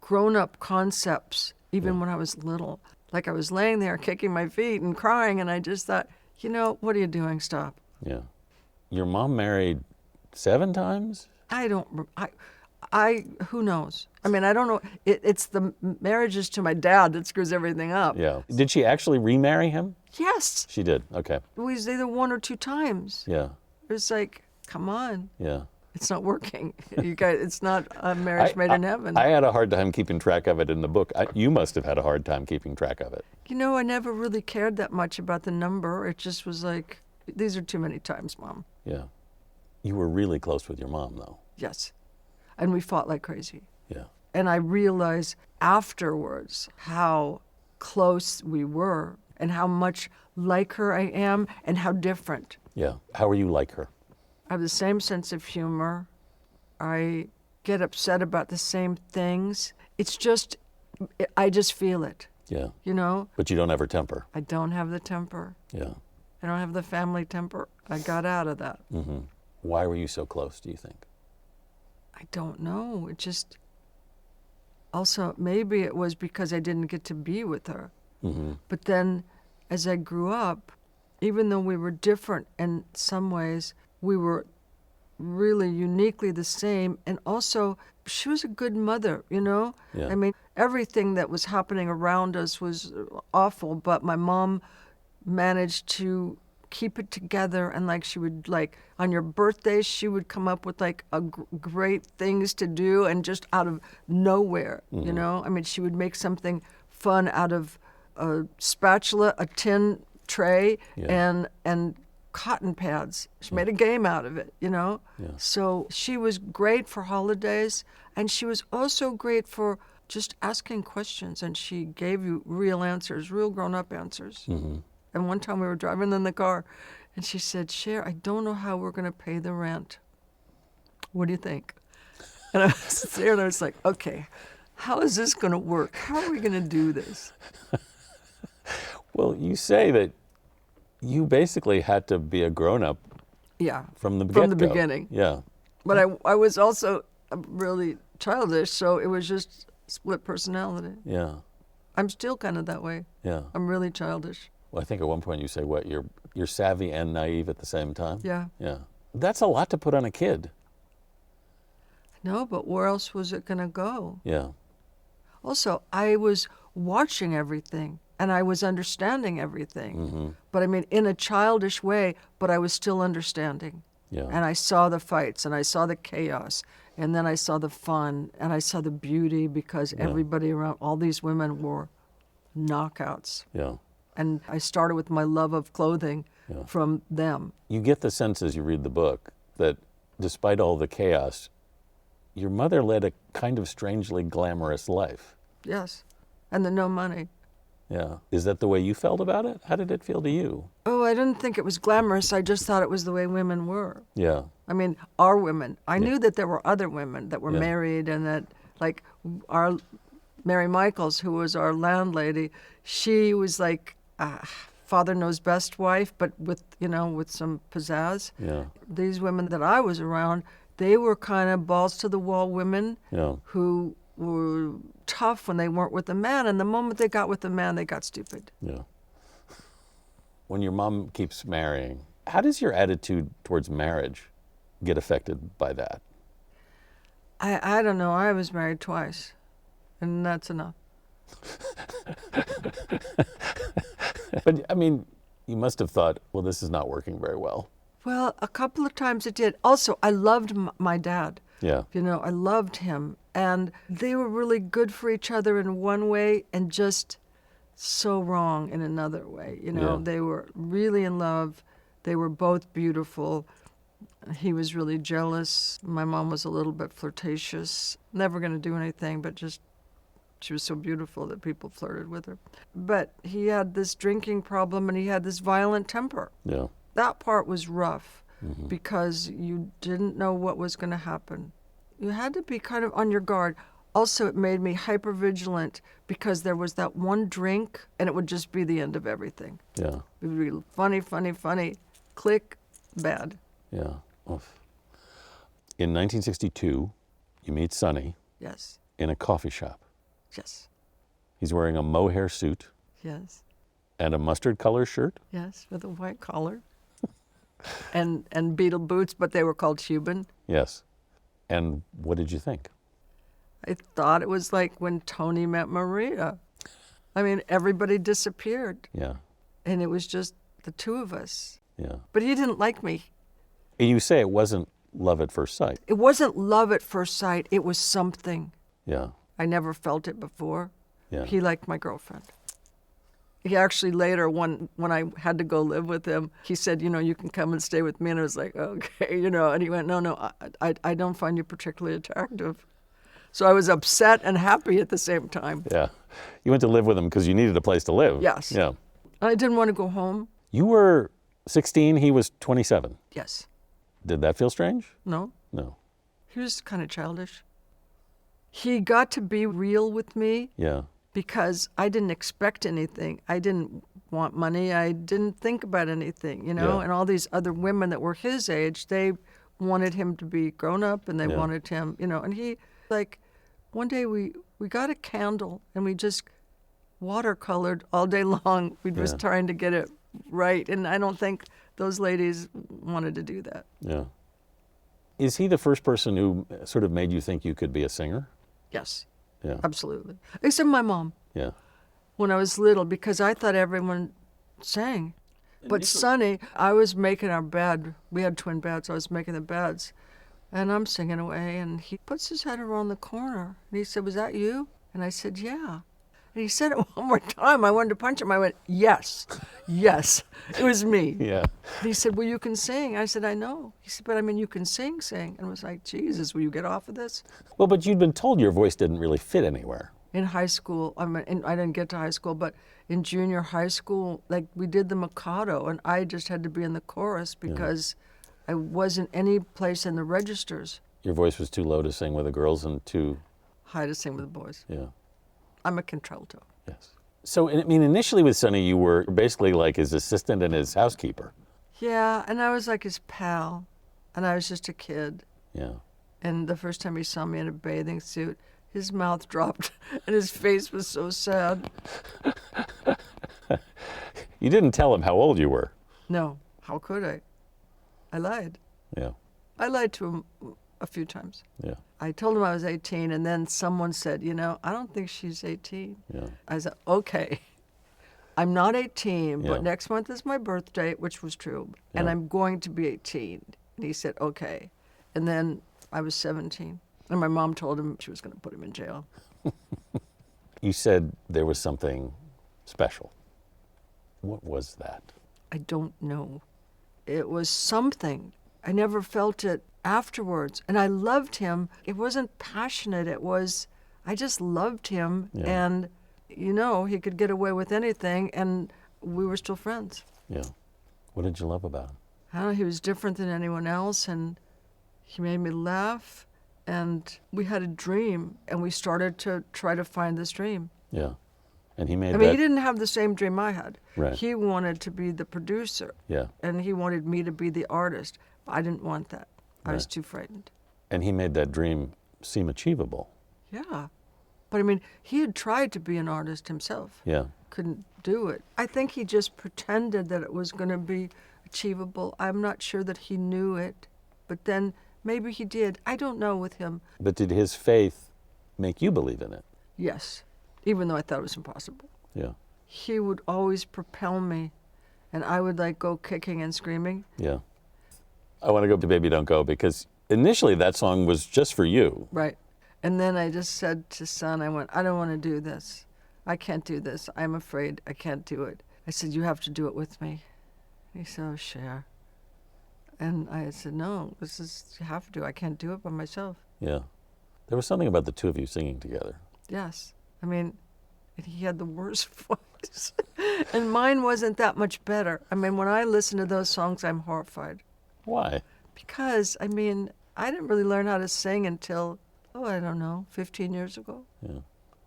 grown-up concepts even when I was little. Like I was laying there kicking my feet and crying, and I just thought, you know, what are you doing? Stop. Yeah. Your mom married 7 times? Who knows? I mean, I don't know. It's the marriages to my dad that screws everything up. Yeah. Did she actually remarry him? Yes. She did. Okay. It was either 1 or 2 times. Yeah. It was like, come on. Yeah. It's not working. You guys, it's not a marriage made in heaven. I had a hard time keeping track of it in the book. You must have had a hard time keeping track of it. You know, I never really cared that much about the number. It just was like, these are too many times, Mom. Yeah. You were really close with your mom, though. Yes. And we fought like crazy. Yeah. And I realized afterwards how close we were and how much like her I am and how different. Yeah. How are you like her? I have the same sense of humor. I get upset about the same things. It's just, I just feel it, Yeah. you know? But you don't ever temper. I don't have the temper. Yeah. I don't have the family temper. I got out of that. Mm-hmm. Why were you so close, do you think? I don't know. It just, also, maybe it was because I didn't get to be with her. Mm-hmm. But then as I grew up, even though we were different in some ways, we were really uniquely the same. And also, she was a good mother, you know? Yeah. I mean, everything that was happening around us was awful, but my mom managed to keep it together. And like, she would, like, on your birthday, she would come up with like great things to do, and just out of nowhere, you know? I mean, she would make something fun out of a spatula, a tin tray, Yeah. and cotton pads. She made a game out of it, you know? Yeah. So she was great for holidays, and she was also great for just asking questions, and she gave you real answers, real grown-up answers. Mm-hmm. And one time we were driving in the car, and she said, Cher, I don't know how we're going to pay the rent. What do you think? And I was there, and I was like, okay, how is this going to work? How are we going to do this? Well, you say that you basically had to be a grown-up Yeah, from the from the get-go. beginning. Yeah. But I was also really childish, so it was just split personality. Yeah. I'm still kind of that way. Yeah. I'm really childish. Well, I think at one point you say, what, you're savvy and naive at the same time? Yeah. Yeah. That's a lot to put on a kid. No, but where else was it going to go? Yeah. Also, I was watching everything, and I was understanding everything. Mm-hmm. But I mean, in a childish way, but I was still understanding. Yeah. And I saw the fights, and I saw the chaos, and then I saw the fun, and I saw the beauty, because everybody around, all these women were knockouts. Yeah. And I started with my love of clothing from them. You get the sense as you read the book that despite all the chaos, your mother led a kind of strangely glamorous life. Yes. And the no money. Yeah. Is that the way you felt about it? How did it feel to you? Oh, I didn't think it was glamorous. I just thought it was the way women were. Yeah. I mean, our women. I knew that there were other women that were Yeah. married, and that, like, our Mary Michaels, who was our landlady, she was like father knows best wife, but with, you know, with some pizzazz. Yeah. These women that I was around, they were kind of balls to the wall women Yeah. who were tough when they weren't with a man, and the moment they got with a man, they got stupid. Yeah. When your mom keeps marrying, how does your attitude towards marriage get affected by that? I don't know. I was married twice, and that's enough. But, I mean, you must have thought, well, this is not working very well. Well, a couple of times it did. Also, I loved my dad. Yeah. You know, I loved him. And they were really good for each other in one way and just so wrong in another way. You know, Yeah. they were really in love. They were both beautiful. He was really jealous. My mom was a little bit flirtatious. Never going to do anything, but just she was so beautiful that people flirted with her. But he had this drinking problem, and he had this violent temper. Yeah. That part was rough because you didn't know what was going to happen. You had to be kind of on your guard. Also, it made me hypervigilant because there was that one drink, and it would just be the end of everything. Yeah. It would be funny, funny, funny, click, bad. Yeah. Oof. In 1962, you meet Sonny Yes, in a coffee shop. yes, He's wearing a mohair suit yes, and a mustard color shirt. yes, with a white collar and beetle boots, but they were called Cuban. Yes. And what did you think? I thought it was like when Tony met Maria. I mean, everybody disappeared, Yeah. and it was just the two of us. Yeah. But he didn't like me. And you say it wasn't love at first sight. It wasn't love at first sight. It was something. Yeah. I never felt it before. Yeah. He liked my girlfriend. He actually later, when I had to go live with him, he said, you can come and stay with me. And I was like, okay, and he went, no, I don't find you particularly attractive. So I was upset and happy at the same time. Yeah. You went to live with him because you needed a place to live. Yes. Yeah. I didn't want to go home. You were 16, he was 27. Yes. Did that feel strange? No. No. He was kind of childish. He got to be real with me Yeah. because I didn't expect anything. I didn't want money. I didn't think about anything, Yeah. And all these other women that were his age, they wanted him to be grown up and they Yeah. wanted him, and he, like, one day we got a candle and we just watercolored all day long. We was Yeah. trying to get it right. And I don't think those ladies wanted to do that. Yeah. Is he the first person who sort of made you think you could be a singer? Yes, Yeah. absolutely. Except my mom. Yeah. When I was little, because I thought everyone sang. But Sonny, I was making our bed. We had twin beds. I was making the beds. And I'm singing away, and he puts his head around the corner. And he said, "Was that you?" And I said, "Yeah." And he said it one more time. I wanted to punch him. I went, "Yes, yes, it was me." Yeah. And he said, "Well, you can sing." I said, "I know." He said, "But I mean, you can sing. And I was like, "Jesus, will you get off of this?" Well, but you'd been told your voice didn't really fit anywhere. In high school, I didn't get to high school, but in junior high school, like, we did the Mikado, and I just had to be in the chorus because I wasn't any place in the registers. Your voice was too low to sing with the girls and too, High to sing with the boys. yeah, I'm a contralto. yes. So, I mean, initially with Sonny, you were basically like his assistant and his housekeeper. Yeah, and I was like his pal, and I was just a kid. Yeah. And the first time he saw me in a bathing suit, his mouth dropped, and his face was so sad. You didn't tell him how old you were. No, how could I? I lied. Yeah. I lied to him a few times. Yeah. I told him I was 18, and then someone said, I don't think she's 18. Yeah. I said, okay, I'm not 18, Yeah. but next month is my birthday, which was true, and Yeah. I'm going to be 18. And he said, okay. And then I was 17, and my mom told him she was going to put him in jail. You said there was something special. What was that? I don't know. It was something. I never felt it afterwards. And I loved him. It wasn't passionate. I just loved him. Yeah. And, he could get away with anything, and we were still friends. Yeah. What did you love about him? I don't know, he was different than anyone else, and he made me laugh. And we had a dream, and we started to try to find this dream. Yeah. And he made I mean, that. he didn't have the same dream I had. Right. He wanted to be the producer. Yeah. And he wanted me to be the artist. I didn't want that. I was Right. too frightened. And he made that dream seem achievable. Yeah. But I mean, he had tried to be an artist himself. Yeah. Couldn't do it. I think he just pretended that it was going to be achievable. I'm not sure that he knew it. But then maybe he did. I don't know with him. But did his faith make you believe in it? Yes. Even though I thought it was impossible. Yeah. He would always propel me. And I would go kicking and screaming. Yeah. I want to go to Baby Don't Go because initially that song was just for you. Right. And then I just said to Son, I don't want to do this. I can't do this. I'm afraid I can't do it. I said, you have to do it with me. He said, oh, Cher. And I said, no, you have to. I can't do it by myself. Yeah. There was something about the two of you singing together. Yes. I mean, he had the worst voice. And mine wasn't that much better. I mean, when I listen to those songs, I'm horrified. Why? Because, I mean, I didn't really learn how to sing until, I don't know, 15 years ago. Yeah.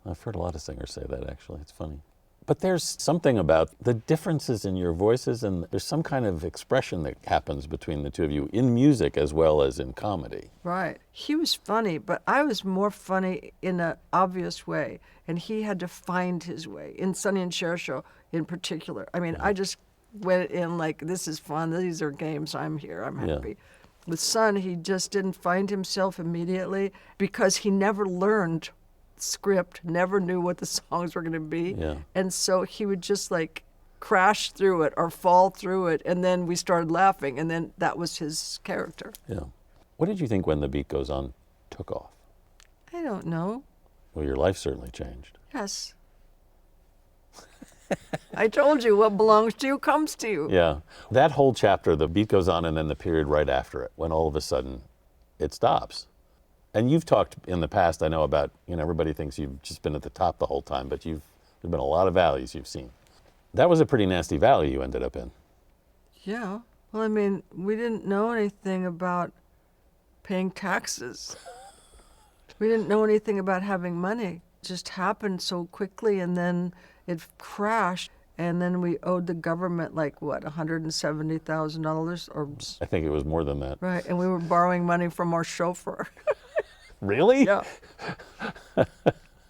I've heard a lot of singers say that, actually. It's funny. But there's something about the differences in your voices, and there's some kind of expression that happens between the two of you in music as well as in comedy. Right. He was funny, but I was more funny in an obvious way, and he had to find his way. In Sonny and Cher show in particular. I mean, I just went in like, this is fun, these are games, I'm here, I'm Yeah. happy. With Son, he just didn't find himself immediately because he never learned script, never knew what the songs were going to be. Yeah. And so he would just crash through it or fall through it, and then we started laughing, and then that was his character. Yeah. What did you think When the Beat Goes On took off? I don't know. Well, your life certainly changed. Yes. I told you, what belongs to you comes to you. Yeah. That whole chapter, the beat goes on and then the period right after it, when all of a sudden it stops. And you've talked in the past, I know, about, everybody thinks you've just been at the top the whole time, but there've been a lot of valleys you've seen. That was a pretty nasty valley you ended up in. Yeah. Well, I mean, we didn't know anything about paying taxes. We didn't know anything about having money. It just happened so quickly, and then it crashed. And then we owed the government $170,000 or I think it was more than that. right, and we were borrowing money from our chauffeur. Really? Yeah.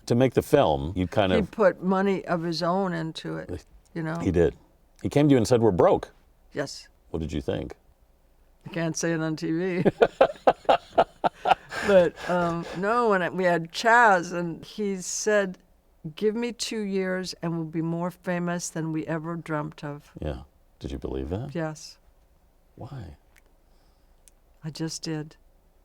To make the film, you kind He of... put money of his own into it, He did. He came to you and said, we're broke. Yes. What did you think? I can't say it on TV. But no, when we had Chaz, and he said, give me 2 years and we'll be more famous than we ever dreamt of. Yeah. Did you believe that? Yes, Why? I just did.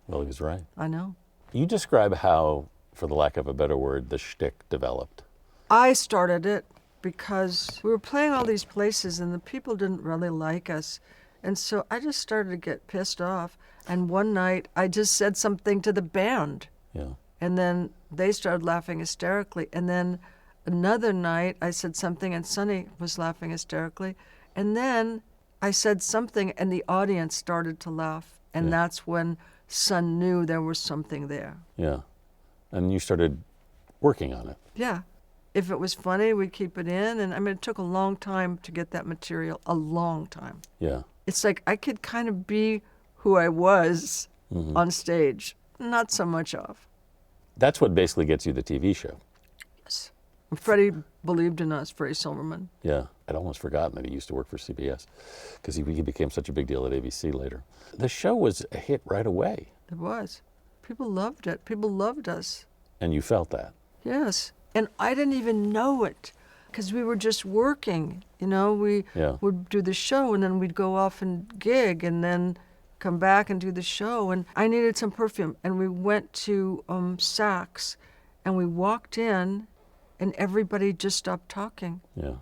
Well, he was right. I know. You describe how, for the lack of a better word, the shtick developed. I started it because we were playing all these places and the people didn't really like us. And so I just started to get pissed off. And one night I just said something to the band. Yeah. And then they started laughing hysterically. And then another night I said something and Sonny was laughing hysterically. And then I said something and the audience started to laugh. And that's when Son knew there was something there. Yeah. And you started working on it. Yeah. If it was funny, we'd keep it in. And I mean, it took a long time to get that material, a long time. Yeah. It's like I could kind of be who I was on stage, not so much of. That's what basically gets you the TV show. Yes. And Freddie believed in us, Freddie Silverman. Yeah. I'd almost forgotten that he used to work for CBS because he became such a big deal at ABC later. The show was a hit right away. It was. People loved it. People loved us. And you felt that. Yes. And I didn't even know it because we were just working. We would do the show and then we'd go off and gig and then come back and do the show. And I needed some perfume. And we went to Saks and we walked in and everybody just stopped talking. Yeah.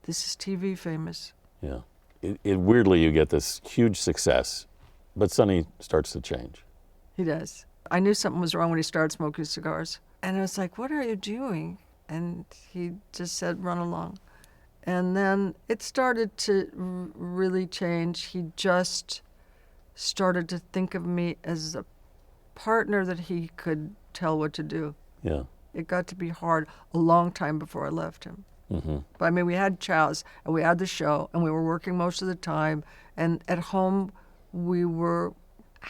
This is TV famous. Yeah. Weirdly, you get this huge success, but Sonny starts to change. He does. I knew something was wrong when he started smoking cigars. And I was like, what are you doing? And he just said, run along. And then it started to really change. He just started to think of me as a partner that he could tell what to do. Yeah. It got to be hard a long time before I left him. Mm-hmm. But I mean, we had Chaz and we had the show and we were working most of the time. And at home, we were,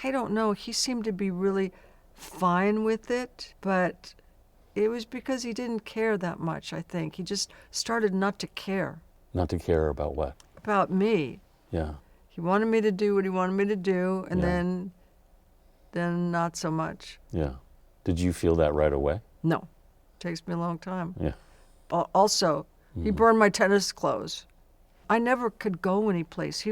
I don't know, he seemed to be really fine with it, but it was because he didn't care that much, I think. He just started not to care. Not to care about what? About me. Yeah. He wanted me to do what he wanted me to do, and Yeah. then not so much. Yeah. Did you feel that right away? No. Takes me a long time. Yeah. Also, he burned my tennis clothes. I never could go anyplace. He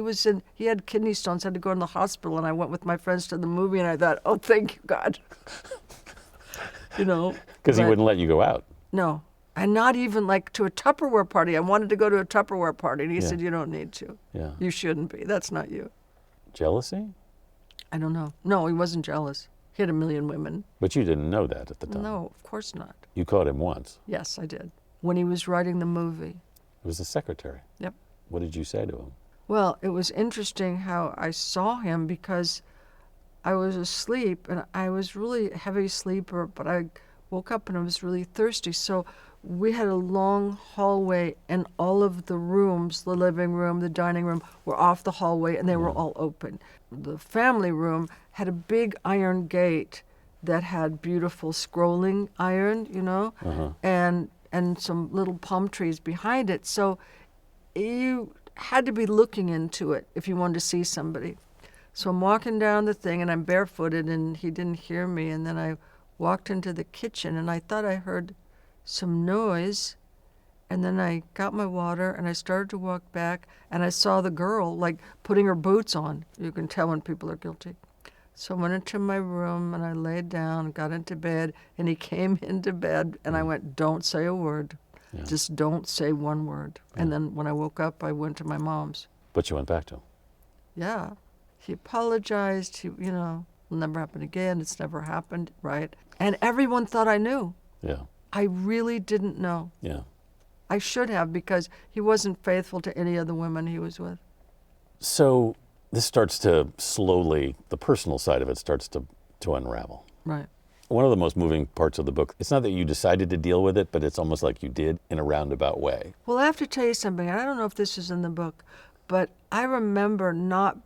had kidney stones, had to go in the hospital, and I went with my friends to the movie, and I thought, oh, thank you, God. Because he but- wouldn't let you go out. No. And not even like to a Tupperware party. I wanted to go to a Tupperware party, and he Yeah. said, you don't need to. Yeah. You shouldn't be. That's not you. Jealousy? I don't know. No, he wasn't jealous. He had a million women. But you didn't know that at the time. No, of course not. You caught him once. Yes, I did. When he was writing the movie. It was the secretary. Yep. What did you say to him? Well, it was interesting how I saw him because I was asleep and I was really a heavy sleeper, but I woke up and I was really thirsty. So we had a long hallway and all of the rooms, the living room, the dining room, were off the hallway and they were all open. The family room had a big iron gate that had beautiful scrolling iron, and some little palm trees behind it. So you had to be looking into it if you wanted to see somebody. So I'm walking down the thing and I'm barefooted and he didn't hear me. And then I walked into the kitchen and I thought I heard some noise. And then I got my water and I started to walk back and I saw the girl like putting her boots on. You can tell when people are guilty. So I went into my room and I laid down, got into bed, and he came into bed and I went, don't say a word. Just don't say one word. And then when I woke up, I went to my mom's. But you went back to him. Yeah. He apologized. He, it'll never happen again. It's never happened, right? And everyone thought I knew. Yeah. I really didn't know. Yeah. I should have, because he wasn't faithful to any of the women he was with. So this starts to slowly, the personal side of it starts to unravel. Right. One of the most moving parts of the book, it's not that you decided to deal with it, but it's almost like you did in a roundabout way. Well, I have to tell you something, and I don't know if this is in the book, but I remember not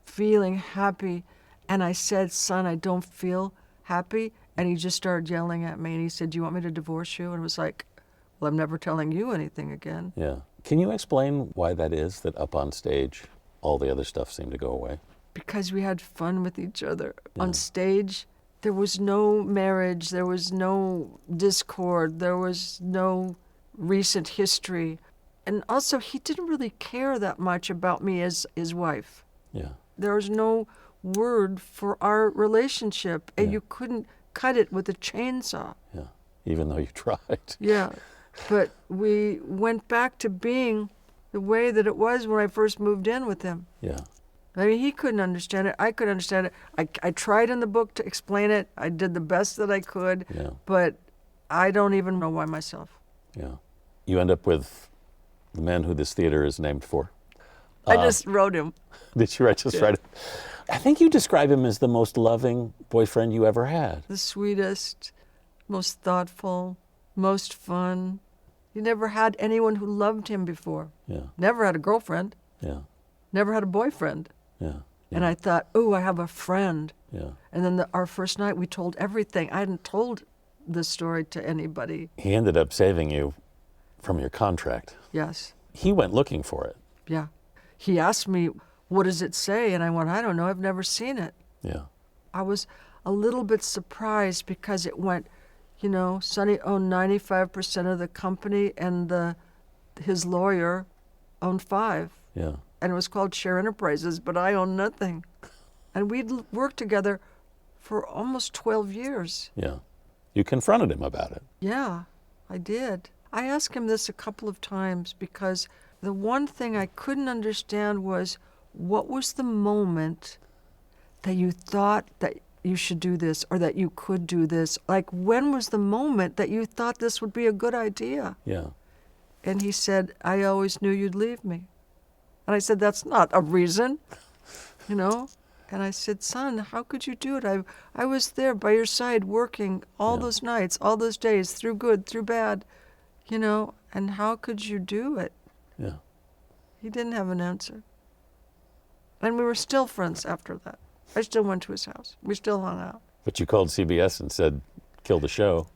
feeling happy, and I said, son, I don't feel happy, and he just started yelling at me, and he said, do you want me to divorce you? And it was like, well, I'm never telling you anything again. Yeah. Can you explain why that is, that up on stage, all the other stuff seemed to go away? Because we had fun with each other. On stage, there was no marriage, there was no discord, there was no recent history. And also, he didn't really care that much about me as his wife. Yeah. There was no word for our relationship, and you couldn't cut it with a chainsaw. Yeah. Even though you tried. Yeah. But we went back to being the way that it was when I first moved in with him. Yeah. I mean, he couldn't understand it. I could understand it. I tried in the book to explain it. I did the best that I could. Yeah. But I don't even know why myself. Yeah. You end up with the man who this theater is named for. I just wrote him. Did you write it? I think you describe him as the most loving boyfriend you ever had. The sweetest, most thoughtful, most fun. He never had anyone who loved him before. Yeah. Never had a girlfriend. Yeah. Never had a boyfriend. Yeah. And I thought, oh, I have a friend. Yeah. And then our first night, we told everything. I hadn't told this story to anybody. He ended up saving you from your contract. Yes. He went looking for it. Yeah. He asked me, what does it say? And I went, I don't know. I've never seen it. Yeah. I was a little bit surprised because it went, Sonny owned 95% of the company, and his lawyer owned 5%. Yeah. And it was called Cher Enterprises, but I owned nothing. And we'd worked together for almost 12 years. Yeah. You confronted him about it. Yeah, I did. I asked him this a couple of times because the one thing I couldn't understand was, what was the moment that you thought that you should do this or that you could do this? Like, when was the moment that you thought this would be a good idea? Yeah. And he said, I always knew you'd leave me. And I said, that's not a reason, And I said, son, how could you do it? I was there by your side working all those nights, all those days, through good, through bad, and how could you do it? Yeah. He didn't have an answer. And we were still friends after that. I still went to his house. We still hung out. But you called CBS and said, kill the show.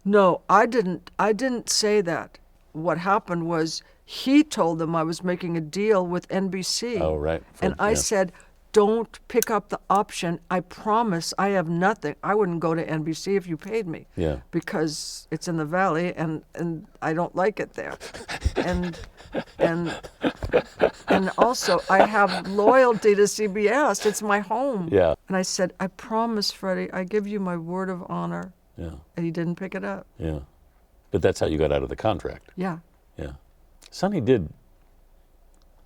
No, I didn't say that. What happened was he told them I was making a deal with NBC. Oh, right. And I said, don't pick up the option. I promise I have nothing. I wouldn't go to NBC if you paid me. Yeah. Because it's in the Valley and I don't like it there. And also I have loyalty to CBS. It's my home. Yeah. And I said, I promise, Freddie, I give you my word of honor. Yeah. And he didn't pick it up. Yeah. But that's how you got out of the contract. Yeah. Yeah. Sonny did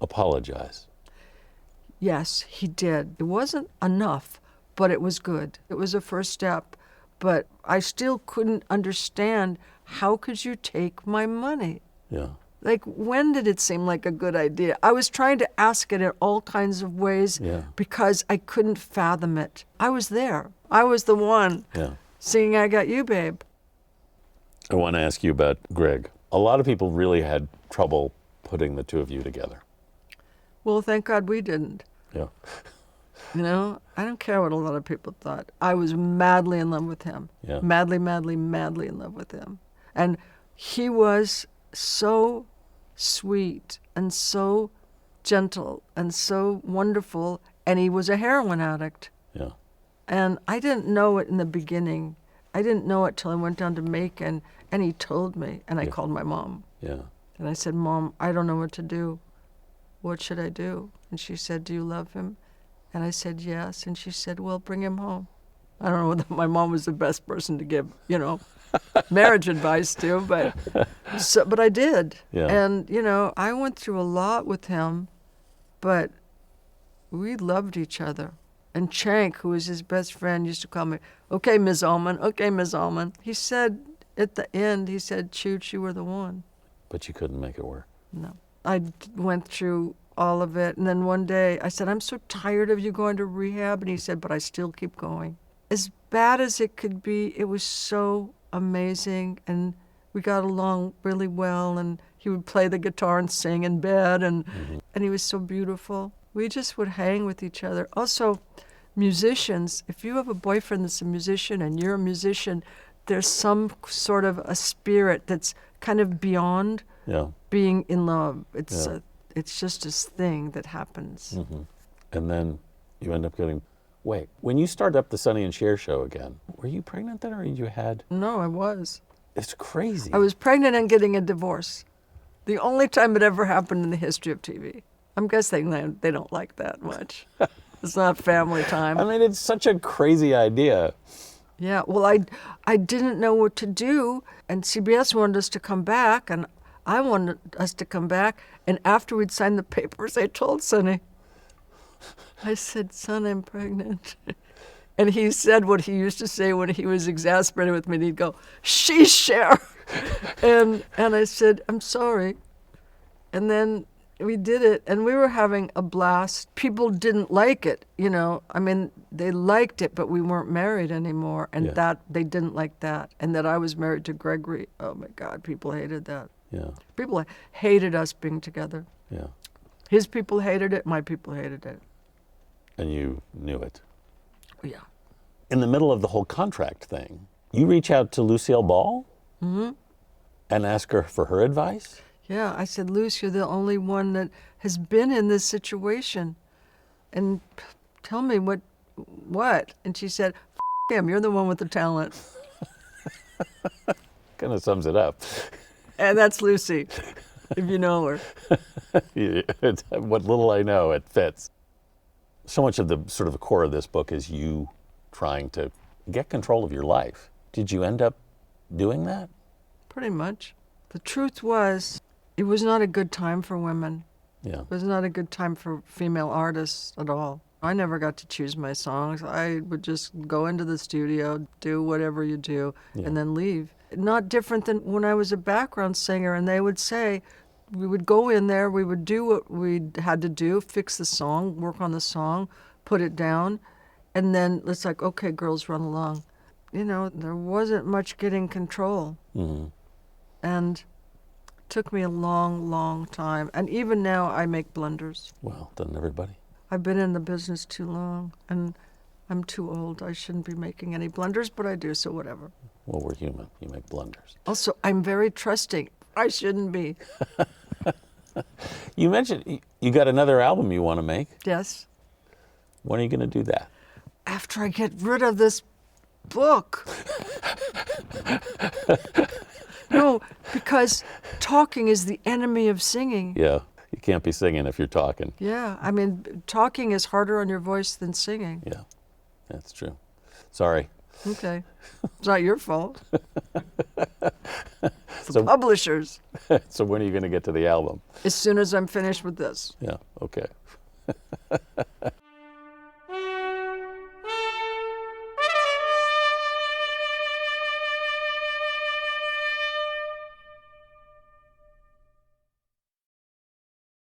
apologize. Yes, he did. It wasn't enough, but it was good. It was a first step. But I still couldn't understand, how could you take my money? Yeah. Like, when did it seem like a good idea? I was trying to ask it in all kinds of ways because I couldn't fathom it. I was there. I was the one singing I Got You, Babe. I want to ask you about Greg. A lot of people really had trouble putting the two of you together. Well, thank God we didn't. Yeah. I don't care what a lot of people thought. I was madly in love with him. Yeah. Madly, madly, madly in love with him. And he was so sweet and so gentle and so wonderful, and he was a heroin addict. Yeah. And I didn't know it in the beginning. I didn't know it till I went down to Macon, and he told me, and I called my mom. Yeah. And I said, Mom, I don't know what to do. What should I do? And she said, do you love him? And I said, yes. And she said, well, bring him home. I don't know whether my mom was the best person to give, marriage advice too, but I did. Yeah. And I went through a lot with him, but we loved each other. And Chank, who was his best friend, used to call me, "Okay, Ms. Ullman, okay, Ms. Ullman." He said at the end, "Chooch, you were the one." But you couldn't make it work. No. Went through all of it. And then one day I said, "I'm so tired of you going to rehab." And he said, "But I still keep going." As bad as it could be, it was so amazing. And we got along really well. And he would play the guitar and sing in bed. And he was so beautiful. We just would hang with each other. Also, musicians, if you have a boyfriend that's a musician and you're a musician, there's some sort of a spirit that's kind of beyond Yeah. being in love. It's Yeah. it's just this thing that happens. And then you end up getting, wait, when you started up the Sonny and Cher show again, were you pregnant then or you had, No, I was. it's crazy. I was pregnant and getting a divorce. The only time it ever happened in the history of TV. I'm guessing they don't like that much. It's not family time. I mean, it's such a crazy idea. Yeah, well, I didn't know what to do, and CBS wanted us to come back, and I wanted us to come back, and after we'd signed the papers, I told Sonny. I said, "Son, I'm pregnant." And he said what he used to say when he was exasperated with me, and he'd go, "She's Cher." and I said, "I'm sorry." And then we did it, and we were having a blast. People didn't like it, I mean, they liked it, but we weren't married anymore, and Yeah. that they didn't like that. And that I was married to Gregory. Oh my God, people hated that. Yeah. People hated us being together. Yeah. His people hated it, my people hated it. And you knew it. Yeah. In the middle of the whole contract thing, you reach out to Lucille Ball and ask her for her advice? Yeah, I said, "Luce, you're the only one that has been in this situation. And tell me what? And she said, "Him, you're the one with the talent." Kind of sums it up. And that's Lucy, if you know her. What little I know, it fits. So much of the sort of the core of this book is you trying to get control of your life. Did you end up doing that? Pretty much. The truth was, it was not a good time for women. Yeah. It was not a good time for female artists at all. I never got to choose my songs. I would just go into the studio, do whatever you do, Yeah. and then leave. Not different than when I was a background singer, and they would say, we would go in there, we would do what we had to do, fix the song, work on the song, put it down, and then it's like, "Okay, girls, run along." There wasn't much getting control. And it took me a long, long time. And even now, I make blunders. Well, doesn't everybody? I've been in the business too long, and I'm too old. I shouldn't be making any blunders, but I do, so whatever. Well, we're human. You make blunders. Also, I'm very trusting. I shouldn't be. You mentioned you got another album you want to make. Yes. When are you going to do that? After I get rid of this book. No, because talking is the enemy of singing. Yeah. You can't be singing if you're talking. Yeah, I mean, talking is harder on your voice than singing. Yeah. That's true. Sorry. Okay. It's not your fault. It's So- the publishers. So when are you going to get to the album? As soon as I'm finished with this. Yeah. Okay.